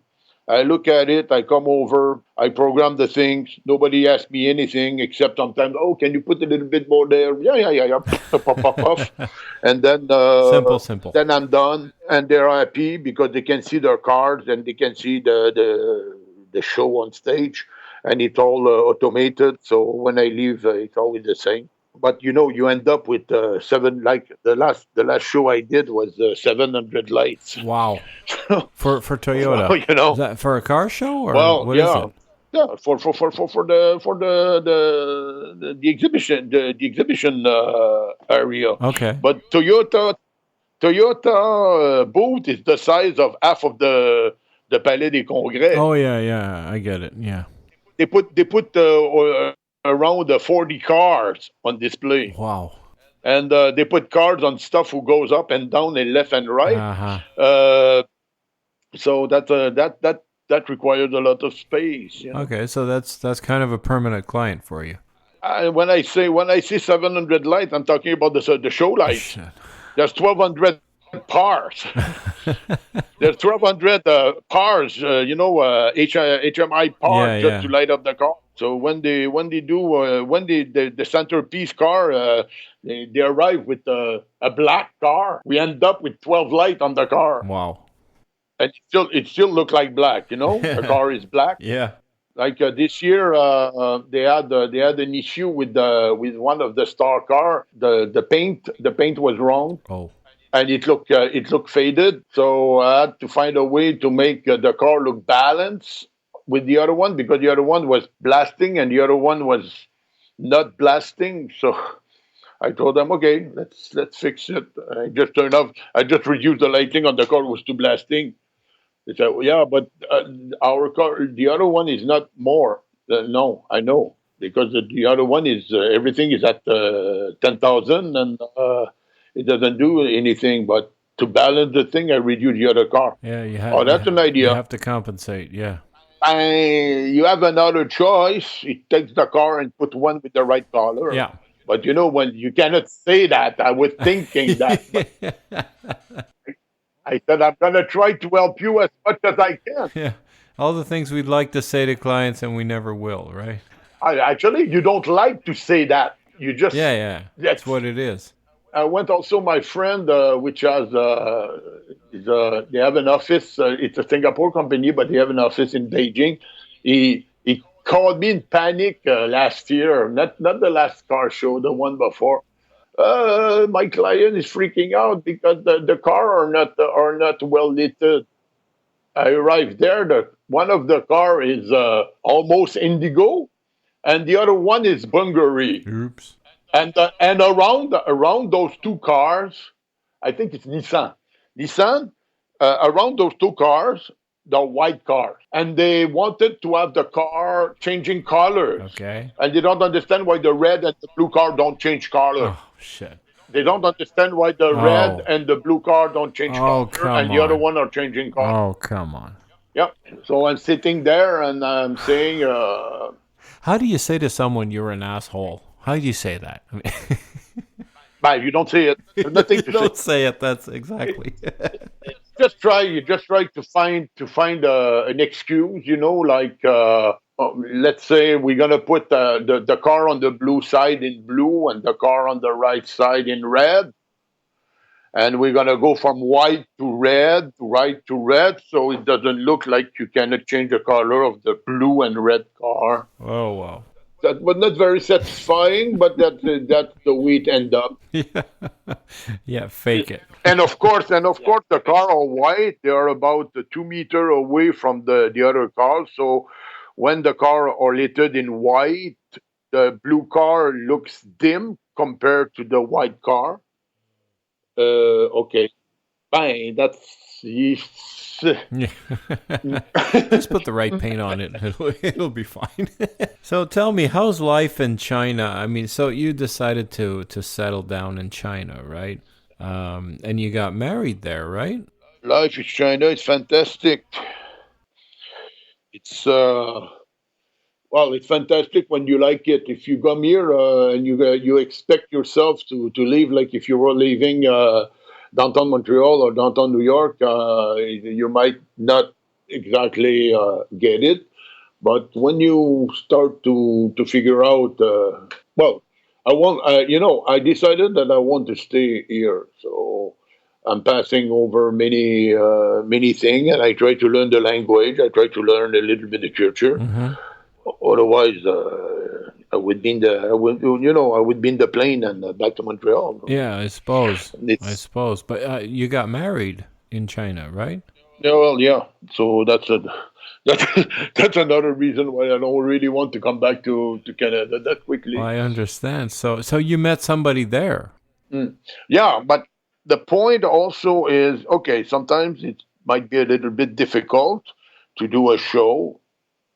I look at it, I come over, I program the things. Nobody asks me anything except sometimes, oh, can you put a little bit more there? Yeah. Puff, puff, puff, puff. And then Simple. then I'm done, and they're happy because they can see their cards and they can see the show on stage, and it's all automated. So when I leave, it's always the same. But you end up with seven. Like the last show I did was 700 lights. Wow. For Toyota. So, Is that for a car show or well, what is yeah. it? Yeah, for the exhibition area. Okay. But Toyota booth is the size of half of the Palais des Congrès. Oh yeah, I get it. Yeah. They put around 40 cars on display, Wow. and they put cars on stuff who goes up and down and left and right. Uh-huh. So that required a lot of space. Okay, so that's kind of a permanent client for you. When I say 700 lights, I'm talking about the show lights. Shit. There's 1,200 cars. There's 1,200 cars. HMI parts just to light up the car. So when the centerpiece car, they arrive with a black car, we end up with 12 lights on the car, Wow. and it still look like black. The car is black. Yeah. Like this year, they had an issue with one of the star car. The paint was wrong, Oh. and it looked faded. So I had to find a way to make the car look balanced with the other one, because the other one was blasting and the other one was not blasting. So I told them, okay, let's fix it. I just reduced the lighting on the car. It was too blasting. They said, well, yeah, but our car, the other one is not more. No, I know, because the other one is everything is at 10,000, and it doesn't do anything. But to balance the thing, I reduce the other car. Yeah, you have. Oh, that's an idea. You have to compensate. Yeah. You have another choice. It takes the car and put one with the right color. Yeah. But when you cannot say that, I was thinking that. I said, I'm going to try to help you as much as I can. Yeah. All the things we'd like to say to clients and we never will, right? Actually, you don't like to say that. You just Yeah, yeah. It's that's. what it is. I went also my friend, which has they have an office. It's a Singapore company, but they have an office in Beijing. He called me in panic last year, not the last car show, the one before. My client is freaking out because the car are not well lit. I arrived there. One of the car is almost indigo, and the other one is Bungaree. Oops. And around those two cars, I think it's Nissan. Nissan, around those two cars, the white cars, and they wanted to have the car changing colors, Okay. and they don't understand why the red and the blue car don't change color. Oh shit. They don't understand why the red Oh. and the blue car don't change Oh color, come and the other on. one are changing color. Oh come on. Yep. So I'm sitting there and I'm saying, How do you say to someone you're an asshole? How do you say that? I mean, "Bye, you don't see it. There's nothing you to say." don't say it. That's exactly. You just try to find an excuse, like let's say we're gonna put the car on the blue side in blue and the car on the right side in red, and we're gonna go from white to red, right to red, so it doesn't look like you cannot change the color of the blue and red car. Oh wow. That was not very satisfying, but that's the way it end up. Yeah. Yeah. Fake it. And of course, the car are white. They are about 2 meter away from the other car. So when the car are lit in white, the blue car looks dim compared to the white car. Okay, fine. That's yes. Yeah. Just put the right paint on it. It'll be fine. So tell me, how's life in China? I mean, so you decided to settle down in China, right? And you got married there, right? Life in China is fantastic. It's well, it's fantastic when you like it. If you come here and you expect yourself to live like if you were living downtown Montreal or downtown New York, you might not exactly get it. But when you start to figure out, well, I decided that I want to stay here. So I'm passing over many things, and I try to learn the language. I try to learn a little bit of culture. Mm-hmm. Otherwise, I would be in the plane and back to Montreal. Yeah, I suppose. I It's suppose. But you got married in China, right? Yeah, well, yeah. So that's that's another reason why I don't really want to come back to Canada that Well, quickly. I understand. So you met somebody there. Mm. Yeah, but the point also is okay. Sometimes it might be a little bit difficult to do a show,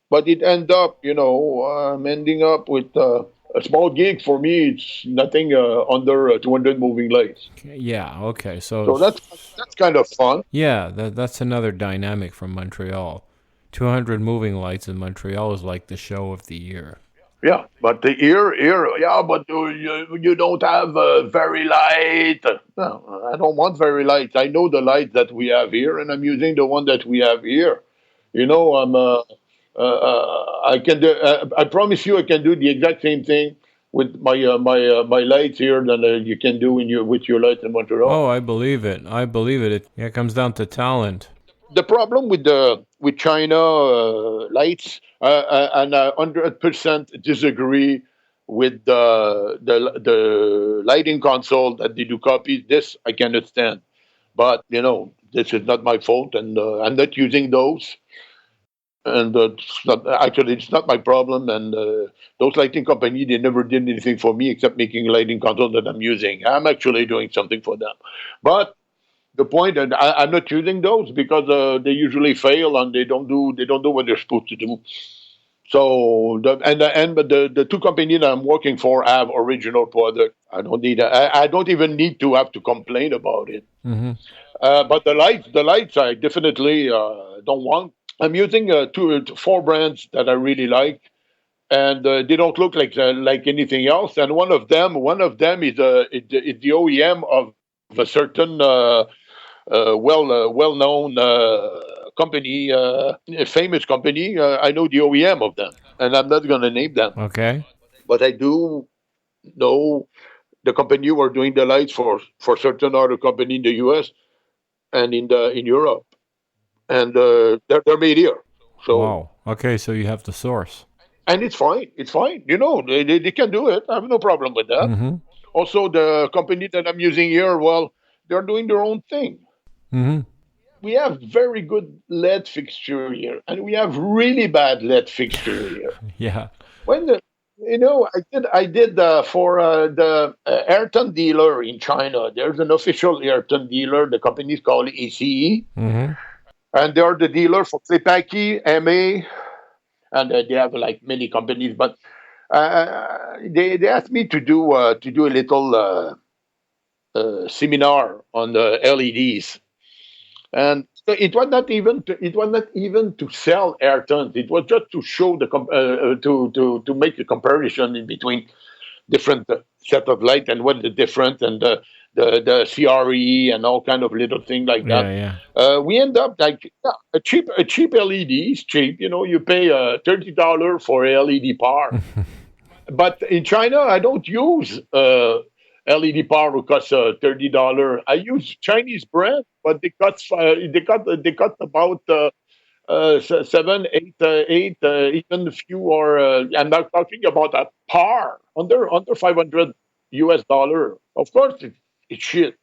but it end up, I'm ending up with a small gig for me. It's nothing under 200 moving lights, Yeah, okay. So, so that's kind of fun. yeah, that's another dynamic from Montreal. 200 moving lights in Montreal is like the show of the year. Yeah, but the ear, yeah, but you don't have very light. No, I don't want very light. I know the light that we have here, and I'm using the one that we have here. I'm. I can do. I promise you, I can do the exact same thing with my lights here than you can do with your lights in Montreal. Oh, I believe it. I believe it. Yeah, it comes down to talent. The problem with China lights, and I 100% disagree with the lighting console that they do copy. This I cannot stand. But this is not my fault, and I'm not using those. And it's not my problem. And those lighting company, they never did anything for me except making a lighting console that I'm using. I'm actually doing something for them, but the point, and I'm not using those because they usually fail and they don't do what they're supposed to do. So but the two companies that I'm working for have original product. I don't even need to have to complain about it. Mm-hmm. But the lights I definitely don't want. I'm using four brands that I really like, and they don't look like anything else. And one of them is the OEM of a certain well-known company, a famous company. I know the OEM of them, and I'm not going to name them, Okay. but I do No, the company were doing the lights for certain other company in the U.S. and in Europe, and they're made here. So Wow. Okay, so you have the source. and it's fine. It's fine. They can do it. I have no problem with that. Mm-hmm. Also, the company that I'm using here, well, they're doing their own thing. Mm-hmm. We have very good LED fixture here, and we have really bad LED fixture here. Yeah. When the, I did for the Ayrton dealer in China. There's an official Ayrton dealer. The company is called ACE, Mm-hmm. and they're the dealer for Clepaki, MA, and they have like many companies. But they asked me to do a little seminar on the LEDs, and it was not even to sell Ayrtons. It was just to show to make a comparison in between different set of light and what the difference and the CRE and all kind of little thing like that. Yeah, yeah. We end up like a cheap LED is cheap. You pay $30 for LED power. But in China, I don't use LED power who costs $30. I use Chinese brand, but they cut about seven, eight, even a few are. I'm not talking about a par under $500. Of course, it's shit.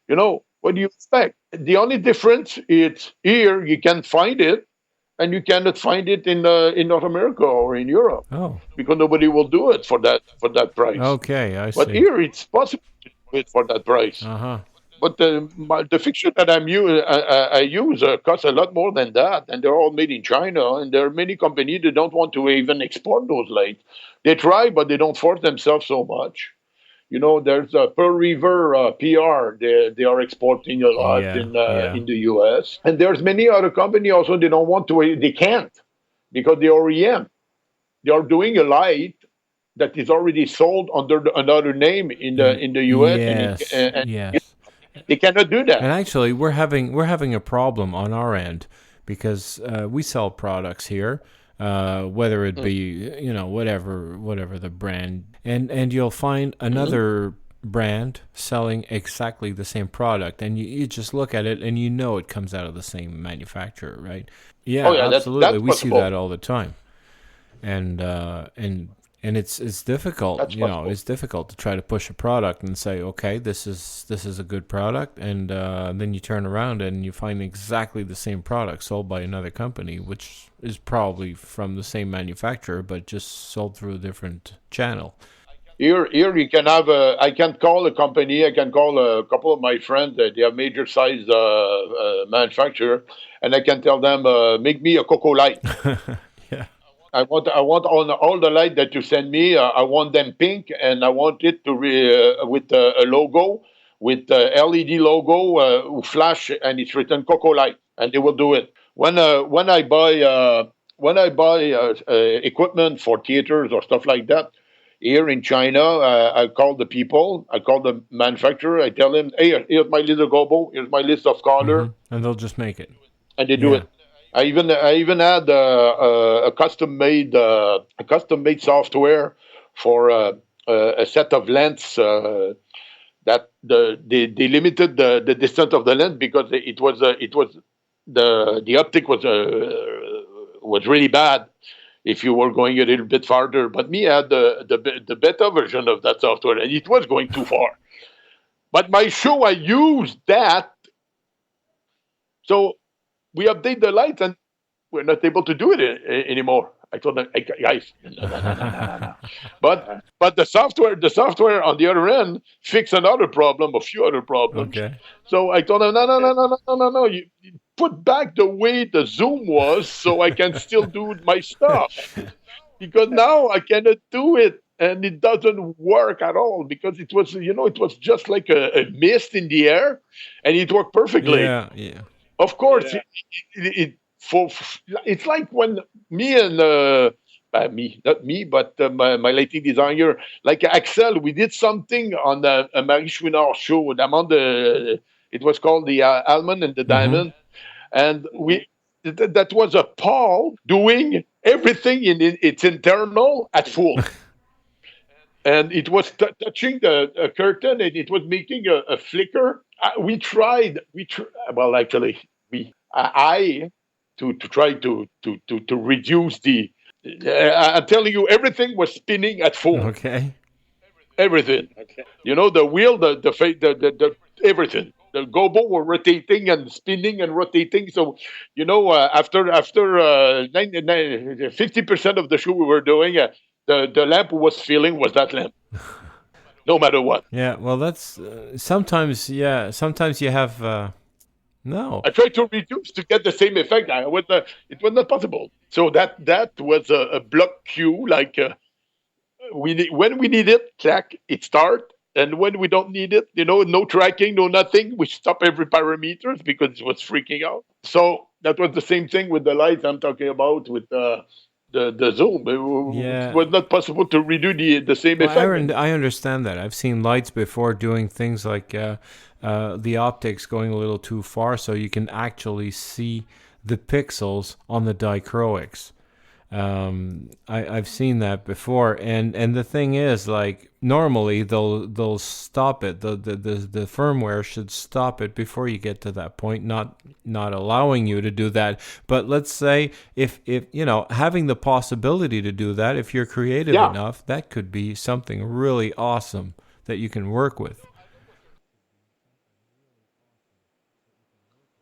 What do you expect? The only difference is here you can find it, and you cannot find it in North America or in Europe Oh, because nobody will do it for that price. okay, I But see. here it's possible to do it for that price. Uh-huh. But the fixture that I use costs a lot more than that, and they're all made in China. And there are many companies that don't want to even export those lights. They try, but they don't force themselves so much. There's Pearl River PR. They are exporting a lot Yeah, in yeah. the U.S. And there's many other companies also. They don't want to. They can't because the OEM. They are doing a light that is already sold under another name in the U.S. Yes, and yes. they cannot do And that. actually, we're having a problem on our end because we sell products here, whether it Mm. be whatever the brand, and you'll find Mhm. another brand selling exactly the same product, and you just look at it and you know it comes out of the same manufacturer, right? Oh Yeah, yeah, absolutely. that's We see that possible. all the time, and it's difficult. That's possible. It's difficult to try to push a product and say, okay, this is a good product, and then you turn around and you find exactly the same product sold by another company, which is probably from the same manufacturer but just sold through a different channel. Here you can have I can call a company. I can call a couple of my friends. They have major size manufacturer, and I can tell them make me a Coco light. Yeah. I want all the light that you send me. I want them pink, and I want it to with a logo, with LED logo, flash, and it's written Coco Light, and they will do it. When I buy equipment for theaters or stuff like that here in China, I call the people, I call the manufacturer, I tell them, hey, here's my little gobo, here's my list of color, And they'll just make it. and they do Yeah. it. I even had a custom made software for a set of lens that they limited the distance of the lens because it was the optic was really bad if you were going a little bit farther. But me had the beta version of that software, and it was going too far. But my show, I used that, so we update the lights, and we're not able to do it anymore. I told them, hey, guys, no, no, no, no, no, no, no. But the software on the other end fixed another problem, a few other problems. Okay. So I told them, no, no, no, no, no, no, no, no. You put back the way the Zoom was, so I can still do my stuff. Because now I cannot do it, and it doesn't work at all because it was just like a mist in the air, and it worked perfectly. Yeah, yeah. Of course, it's like when me and me, not me, but my lighting designer, like Axel, we did something on a Marie Chouinard show. It was called the Almond and the Mm-hmm. Diamond, and that was a Paul doing everything in its internal at full. and it was touching the curtain, and it was making a flicker. We tried. Well, actually, I to try to reduce the. I'm telling you, everything was spinning at full. Okay. Everything. The wheel, the everything. The gobo were rotating and spinning and rotating. So, after 50% of the show we were doing, the lamp was filling was that lamp, no matter what. Yeah, well, that's sometimes. Yeah, sometimes you have no. I tried to reduce to get the same effect. It was not possible. So that was a block cue. Like when we need it, clack, it start. And when we don't need it, no tracking, no nothing, we stop every parameters because it was freaking out. So that was the same thing with the lights I'm talking about with the zoom. It Yeah. was not possible to redo the same Well, effect. I understand that. I've seen lights before doing things like the optics going a little too far, so you can actually see the pixels on the dichroics. I've seen that before, and the thing is, like, normally they'll stop it. The firmware should stop it before you get to that point, not allowing you to do that. But let's say if having the possibility to do that, if you're creative Yeah. enough, that could be something really awesome that you can work with.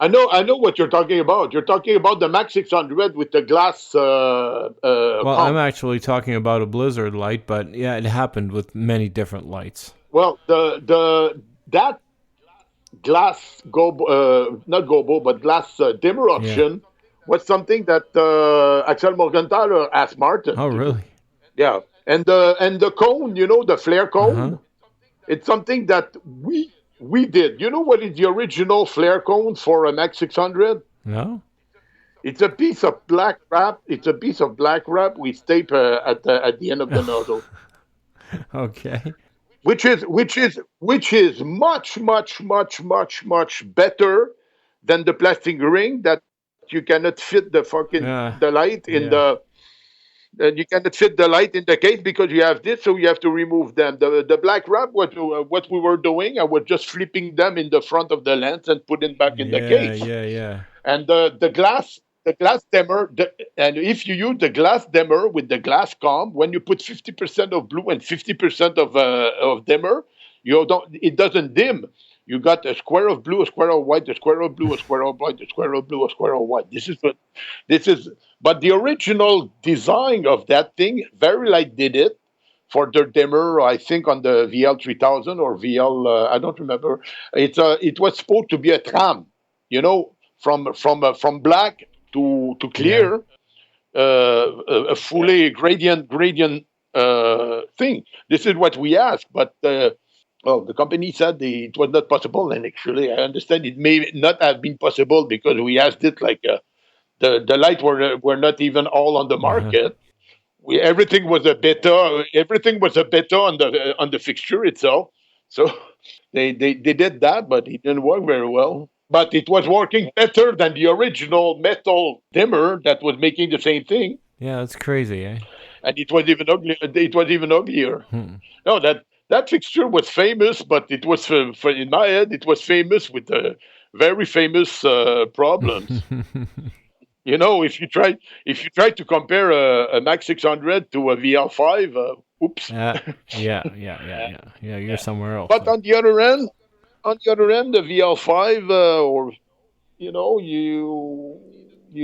I know what you're talking about. You're talking about the Max 600 with the glass Well, I'm comp. actually talking about a blizzard light, but yeah, it happened with many different lights. Well, the that glass gobo, not gobo, but glass dimmer Yeah. option was something that Axel Morgenthaler asked Martin Oh, to do. really? Yeah, and the cone, the flare Uh huh. cone, it's something that we did. You know what is the original flare cone for a Max 600? No. It's a piece of black wrap. It's a piece of black wrap with tape at the end of the nozzle, Okay. which is much better than the plastic ring that you cannot fit Uh, the light in yeah. the you cannot fit the light in the case because you have this, so you have to remove them. The black wrap, what we were doing, I was just flipping them in the front of the lens and putting back in the Yeah, case. yeah, yeah. And the glass dimmer, and if you use the glass dimmer with the glass comb, when you put 50% of blue and 50% of dimmer, it doesn't dim. You got a square of blue, a square of white, a square of blue, a square of white, a square of blue, a square of white. This is. But the original design of that thing, Very Light did it for their dimmer, I think on the VL 3000 or VL, I don't remember. It was supposed to be a tram, from black to Yeah. clear, a fully gradient thing. This is what we asked, but well, the company said it was not possible, and actually, I understand it may not have been possible because we asked it like the light were not even all on the Uh-huh. market. Everything was a beta on the fixture itself. So they did that, but it didn't work very well. But it was working better than the original metal dimmer that was making the same thing, Yeah, that's crazy, eh? and it was even ugly. It was even uglier. Hmm. No, that fixture was famous, but it was in my head it was famous with very famous problems. If you try to compare a Max 600 to a VL5, oops. Yeah, yeah. You're somewhere else But then. on the other end, the VL5, or you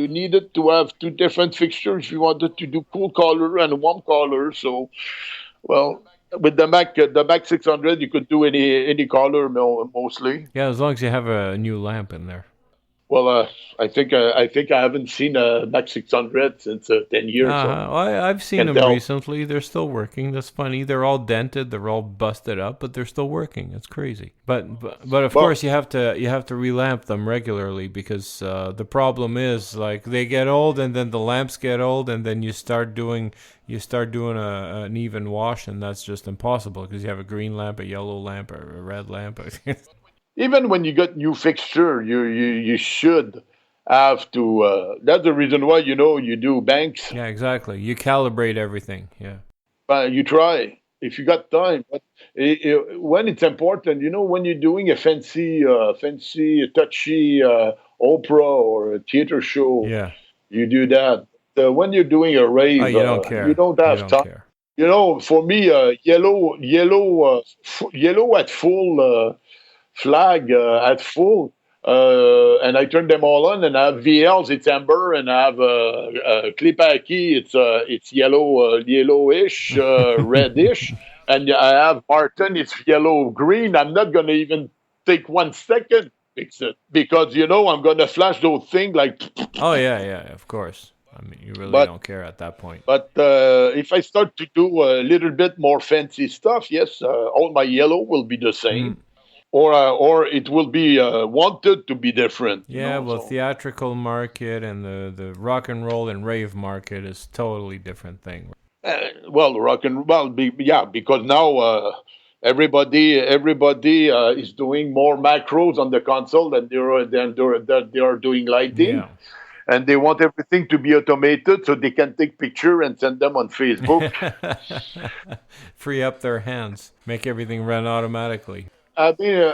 needed to have two different fixtures if you wanted to do cool color and warm color. So, well, with the Mac 600, you could do any color mostly. Yeah, as long as you have a new lamp in there. Well, I think I haven't seen a Mac 600 since 10 years, so I've seen can them tell. recently. They're still working. That's funny. They're all dented. They're all busted up, but they're still working. It's crazy. But of Well, course you have to relamp them regularly because the problem is like they get old and then the lamps get old and then you start doing an even wash and that's just impossible because you have a green lamp, a yellow lamp, or a red lamp. even when you get new fixture, you should have to. That's the reason why you do banks. Yeah, exactly. You calibrate everything. Yeah. You try. if you got time. But when it's important, when you're doing a fancy, touchy opera or a theater show, Yeah. you do that. When you're doing a Oh, rave, you don't you care. don't You have don't time. care. For me, yellow at full, flag at full, and I turn them all on. And I have VLs, it's amber, and I have Klipaki, it's yellowish, reddish, and I have Martin, it's yellow green. I'm not gonna even take 1 second fix it because I'm gonna flash those things like. Oh yeah, yeah, of course. I mean, you really But don't care at that point. if I start to do a little bit more fancy stuff, yes, all my yellow will be the Mm. same, or it will be wanted to be different. Yeah, well, So theatrical market and the rock and roll and rave market is totally different thing. well, rock and well, yeah, because now everybody is doing more macros on the console than they are doing lighting, Yeah. and they want everything to be automated so they can take picture and send them on Facebook. Free up their hands, make everything run automatically. I mean,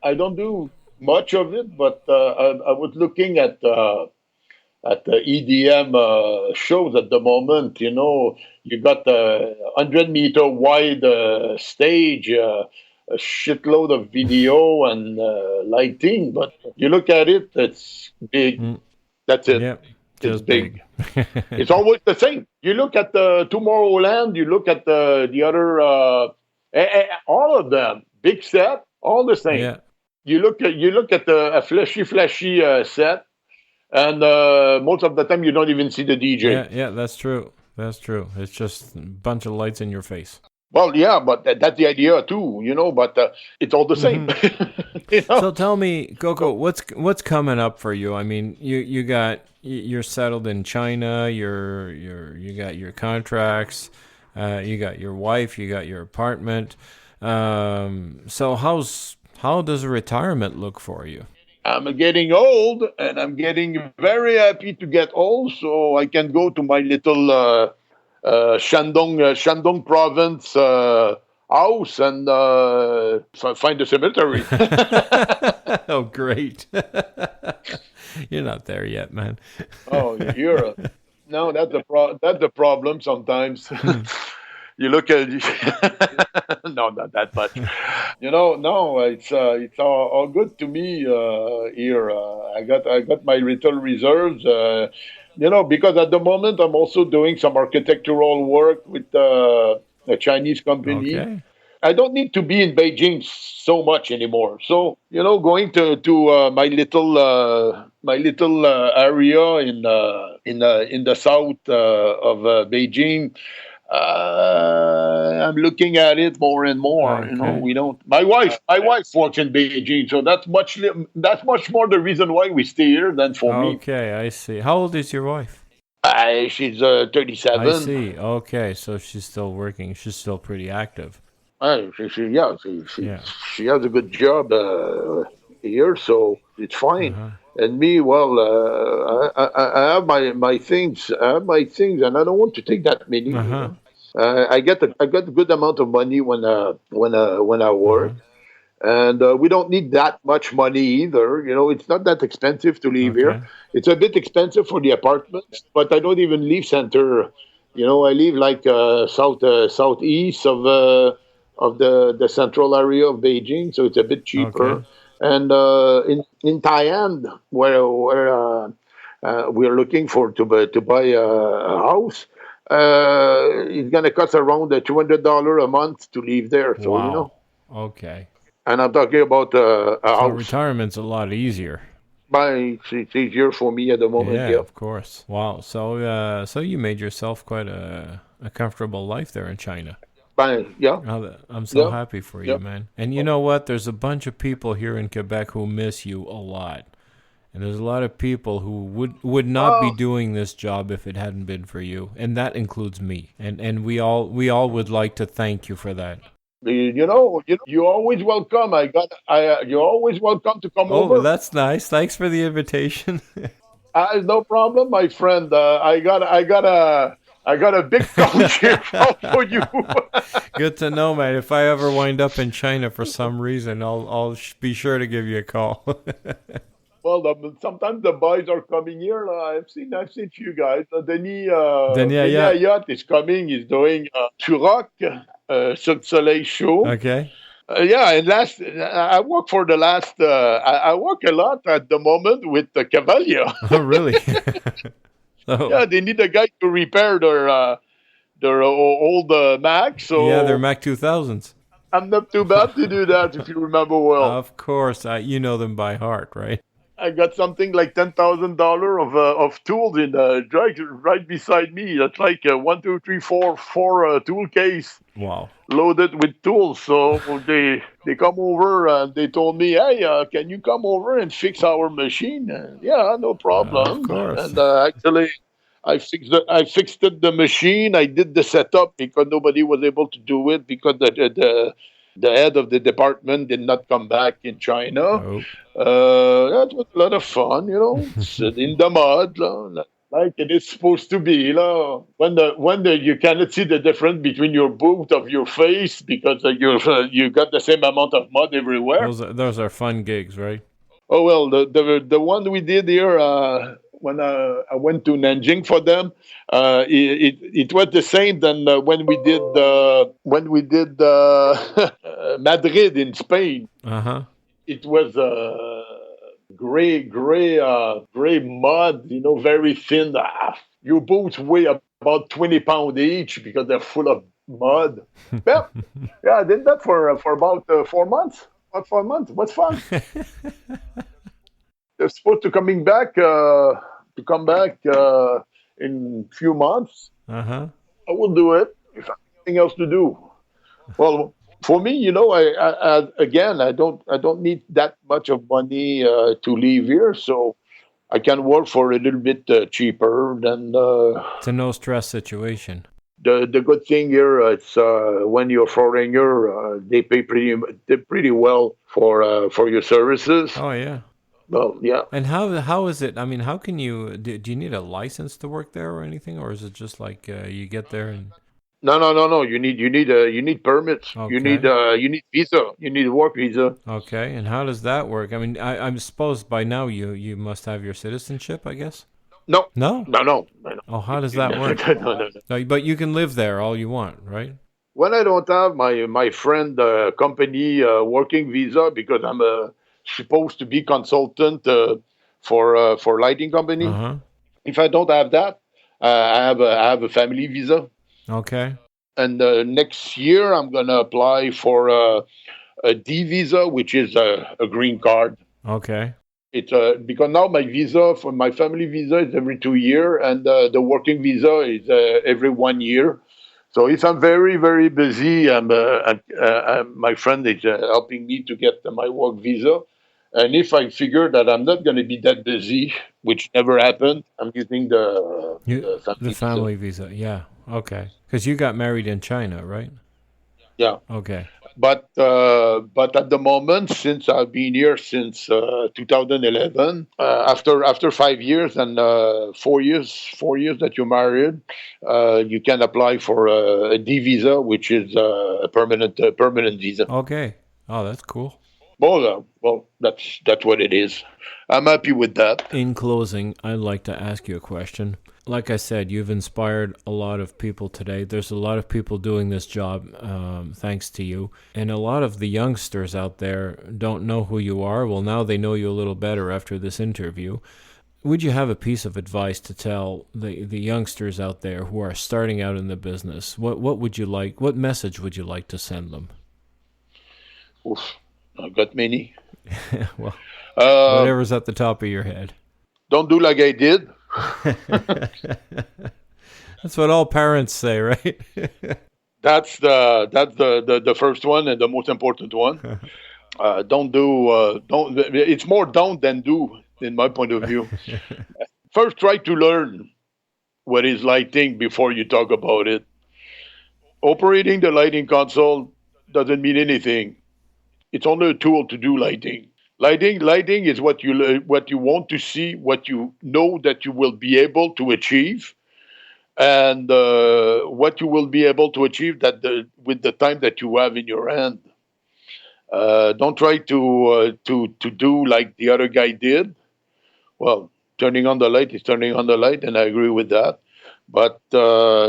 I don't do much of it, but I was looking at the EDM shows at the moment. You got a 100-meter wide stage, a shitload of video and lighting, but you look at it, it's big. Mm. That's it. Yep, It's just big. big. It's always the same. You look at the Tomorrowland, you look at the other, all of them, big set, all the same. Yeah, You look at a flashy set, and most of the time you don't even see the DJ. yeah, yeah. That's true. That's true. It's just a bunch of lights in your face. Well, yeah, but that's the idea too, But it's all the same. Hmm. you know. So tell me, Coco, what's coming up for you? I mean, you're settled in China. You got your contracts. You got your wife. You got your apartment. So how does retirement look for you? I'm getting old, and I'm getting very happy to get old, so I can go to my little Shandong province house and find a cemetery. Oh, great! You're not there yet, man. Oh, you're no, that's the problem sometimes. You look at no, not that much. No, it's all good to me here. I got my little reserves. Because at the moment I'm also doing some architectural work with a Chinese company. Okay. I don't need to be in Beijing so much anymore. So going to my little area in the south of Beijing. I'm looking at it more and more. Okay. We don't. My wife works in Beijing, so that's much more the reason why we stay here than for me. Okay, I see. How old is your wife? She's I 37. see. Okay, so she's still working. She's still pretty active. Yeah, Yeah. she has a good job here, so it's fine. Uh-huh. And me, well, I have my things. I have my things, and I don't want to take that many. Uh-huh. I get a good amount of money when I Uh-huh. work, and we don't need that much money either. It's not that expensive to live here. Okay. It's a bit expensive for the apartments, but I don't even live center. I live like southeast of the central area of Beijing, so it's a bit cheaper. Okay. And in Thailand, where we're looking to buy a house, it's gonna cost around $200 a month to live there. So Wow. Okay. and I'm talking about a So house. retirement's a lot easier. But it's easier for me at the moment. Yeah, Yeah, of course. Wow. So you made yourself quite a comfortable life there in China. but yeah, Oh, I'm so yeah, happy for yeah. you, man. And you know what? There's a bunch of people here in Quebec who miss you a lot. And there's a lot of people who would not be Well, doing this job if it hadn't been for you, and that includes me. And we all would like to thank you for that. you're always welcome. You're always welcome to come Oh, over. that's nice. Thanks for the invitation. No problem, my friend. I got I got a big couch here for you. Good to know, man. If I ever wind up in China for some reason, I'll be sure to give you a call. Well, sometimes the boys are coming here. I've seen few guys. Then yeah, Denis yeah. Ayotte is coming. He's doing Turok, Cirque du Soleil show. Okay. Yeah, and I work for the last. I work a lot at the moment with the Cavalier. Oh, really? Yeah, Oh, they need a guy to repair their old Mac. yeah, they're So Mac 2000s. I'm not too bad to do that if you remember well. Of course, you know them by heart, right? I got something like $10,000 of tools in right beside me. That's like a 1, 2, 3, 4 tool case Wow. loaded with tools. So they come over and they told me, "Hey, can you come over and fix our machine?" Yeah, no Of problem. course. And actually, I fixed the machine. I did the setup because nobody was able to do it because the head of the department did not come back in China. Oh. That was a lot of fun, sit in the mud, like it is supposed to be. When you cannot see the difference between your boot of your face because you got the same amount of mud everywhere. Those are fun gigs, right? Oh well, the one we did here when I went to Nanjing for them, it was the same than when we did Madrid in Spain. Uh-huh. It was gray mud, very thin. Your boots weigh about 20 pounds each because they're full of mud. Yeah, yeah, I did that for about 4 months. About 4 months. What's fun? They're supposed to come back in few months. Uh-huh. I will do it if I have nothing else to do. Well, for me, again, I don't need that much of money to live here, so I can work for a little bit cheaper than It's a no stress situation. the good thing here. It's when you're foreigner, they pay pretty well for your services. Oh yeah. Well, yeah. And how is it? I mean, how can you do you need a license to work there or anything, or is it just like you get there and No, no, no, no. You need permits. okay, You need visa. You need a work visa. okay, and how does that work? I mean, I suppose by now you must have your citizenship, I guess. No, No? no, no, no, Oh, how does no, that work? no, no, no. No, but you can live there all you want, right? When I don't have my friend company working visa because I'm supposed to be consultant for lighting company. Uh-huh. If I don't have that, I have a family visa, Okay. and next year I'm gonna apply for a D visa, which is a green card. Okay. It's because now my visa for my family visa is every 2 years, and the working visa is every 1 year. So if I'm very very busy, my friend is helping me to get my work visa. And if I figure that I'm not going to be that busy, which never happened, I'm using the The family visa. family visa. Yeah. Okay. Cuz you got married in China, right? Yeah. Okay. But at the moment, since I've been here since 2011, after 5 years and 4 years that you're married, you can apply for a D visa, which is a permanent visa. Okay. Oh, that's cool. Well, that's what it is. I'm happy with that. In closing, I'd like to ask you a question. Like I said, you've inspired a lot of people today. There's a lot of people doing this job thanks to you. And a lot of the youngsters out there don't know who you are. Well, now they know you a little better after this interview. Would you have a piece of advice to tell the youngsters out there who are starting out in the business? What would you like? What message would you like to send them? Oof, I've got many. Well, Um, whatever's at the top of your head. don't do like I did. That's what all parents say, right? That's the first one and the most important one. Don't do don't. It's more don't than do, in my point of view. First, try to learn what is lighting before you talk about it. Operating the lighting console doesn't mean anything. It's only a tool to do lighting. Lighting is what you want to see, what you know that you will be able to achieve, and what you will be able to achieve with the time that you have in your hand. Don't try to do like the other guy did. Well, turning on the light is turning on the light, and I agree with that. But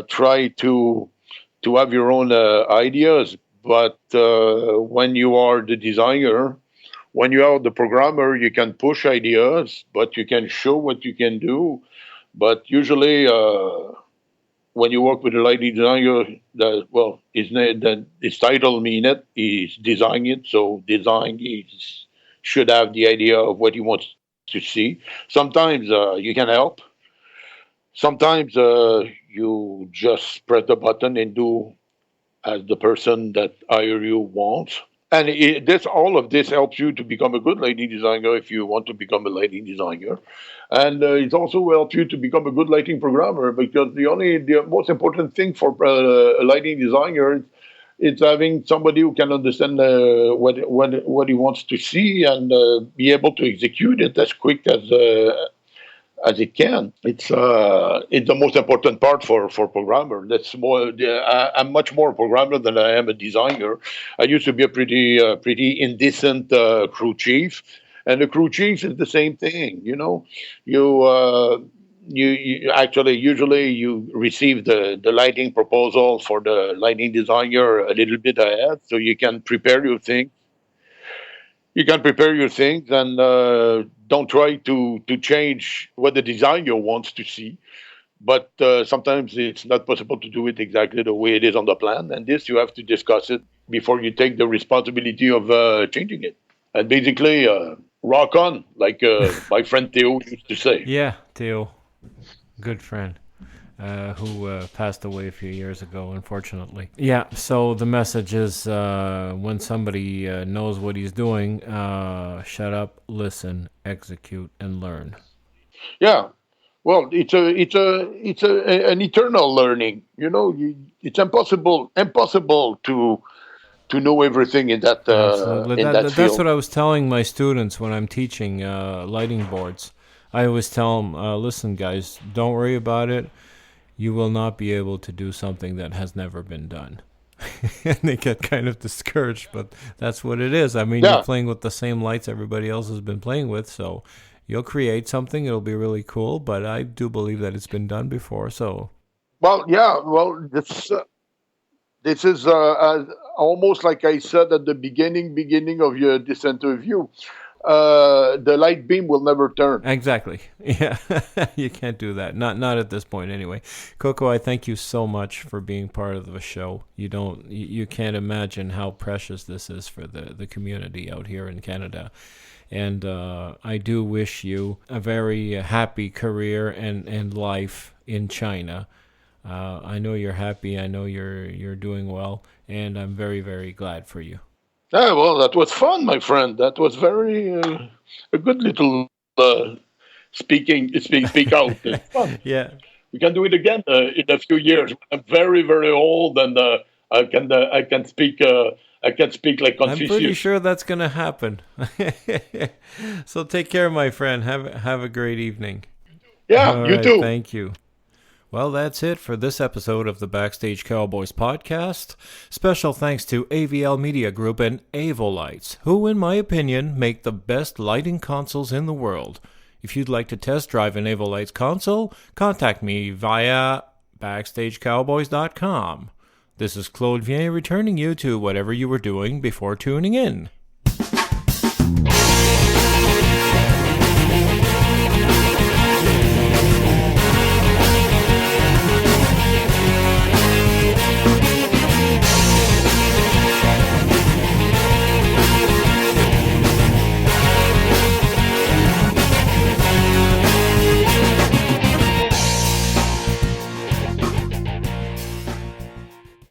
try to have your own ideas. But when you are the designer, when you are the programmer, you can push ideas, but you can show what you can do. But usually, when you work with a lighting designer, his title mean it. He's designing it, so design should have the idea of what he wants to see. Sometimes you can help. Sometimes you just press the button and do as the person that hire you wants. And all of this helps you to become a good lighting designer if you want to become a lighting designer. And it also helps you to become a good lighting programmer, because the most important thing for a lighting designer is having somebody who can understand what he wants to see, and be able to execute it as quick as it can. It's the most important part for programmer. That's more. I'm much more a programmer than I am a designer. I used to be a pretty indecent crew chief, and the crew chief is the same thing. You actually usually you receive the lighting proposal for the lighting designer a little bit ahead, so you can prepare your thing. You can prepare your things, and don't try to change what the designer wants to see. But sometimes it's not possible to do it exactly the way it is on the plan, and this you have to discuss it before you take the responsibility of changing it. And basically, rock on, like my friend Theo used to say. Yeah, Theo, good friend. Who passed away a few years ago, unfortunately. Yeah, so the message is when somebody knows what he's doing, shut up, listen, execute, and learn. Yeah, well, an eternal learning. It's impossible to know everything Absolutely. in that That's what field. I was telling my students when I'm teaching lighting boards. I always tell them, listen, guys, don't worry about it. You will not be able to do something that has never been done. And they get kind of discouraged, but that's what it is. I mean, you're Yeah. playing with the same lights everybody else has been playing with, so you'll create something. It'll be really cool, but I do believe that it's been done before, so. Well, yeah. Well, this is almost like I said at the beginning of this interview. The light beam will never turn. Exactly. Yeah, you can't do that. Not at this point, anyway. Coco, I thank you so much for being part of the show. You can't imagine how precious this is for the community out here in Canada. And I do wish you a very happy career and life in China. I know you're happy. I know you're doing well, and I'm very, very glad for you. Yeah, well, that was fun, my friend. That was very a good little speak out. It's fun. Yeah. We can do it again in a few years. I'm very very old, and I can speak like I'm pretty Confucius. sure that's going to happen. So take care, my friend. Have a great evening. Yeah, All you right, too. thank you. Well, that's it for this episode of the Backstage Cowboys podcast. Special thanks to AVL Media Group and Avolites, who, in my opinion, make the best lighting consoles in the world. If you'd like to test drive an Avolites console, contact me via BackstageCowboys.com. This is Claude Vien returning you to whatever you were doing before tuning in.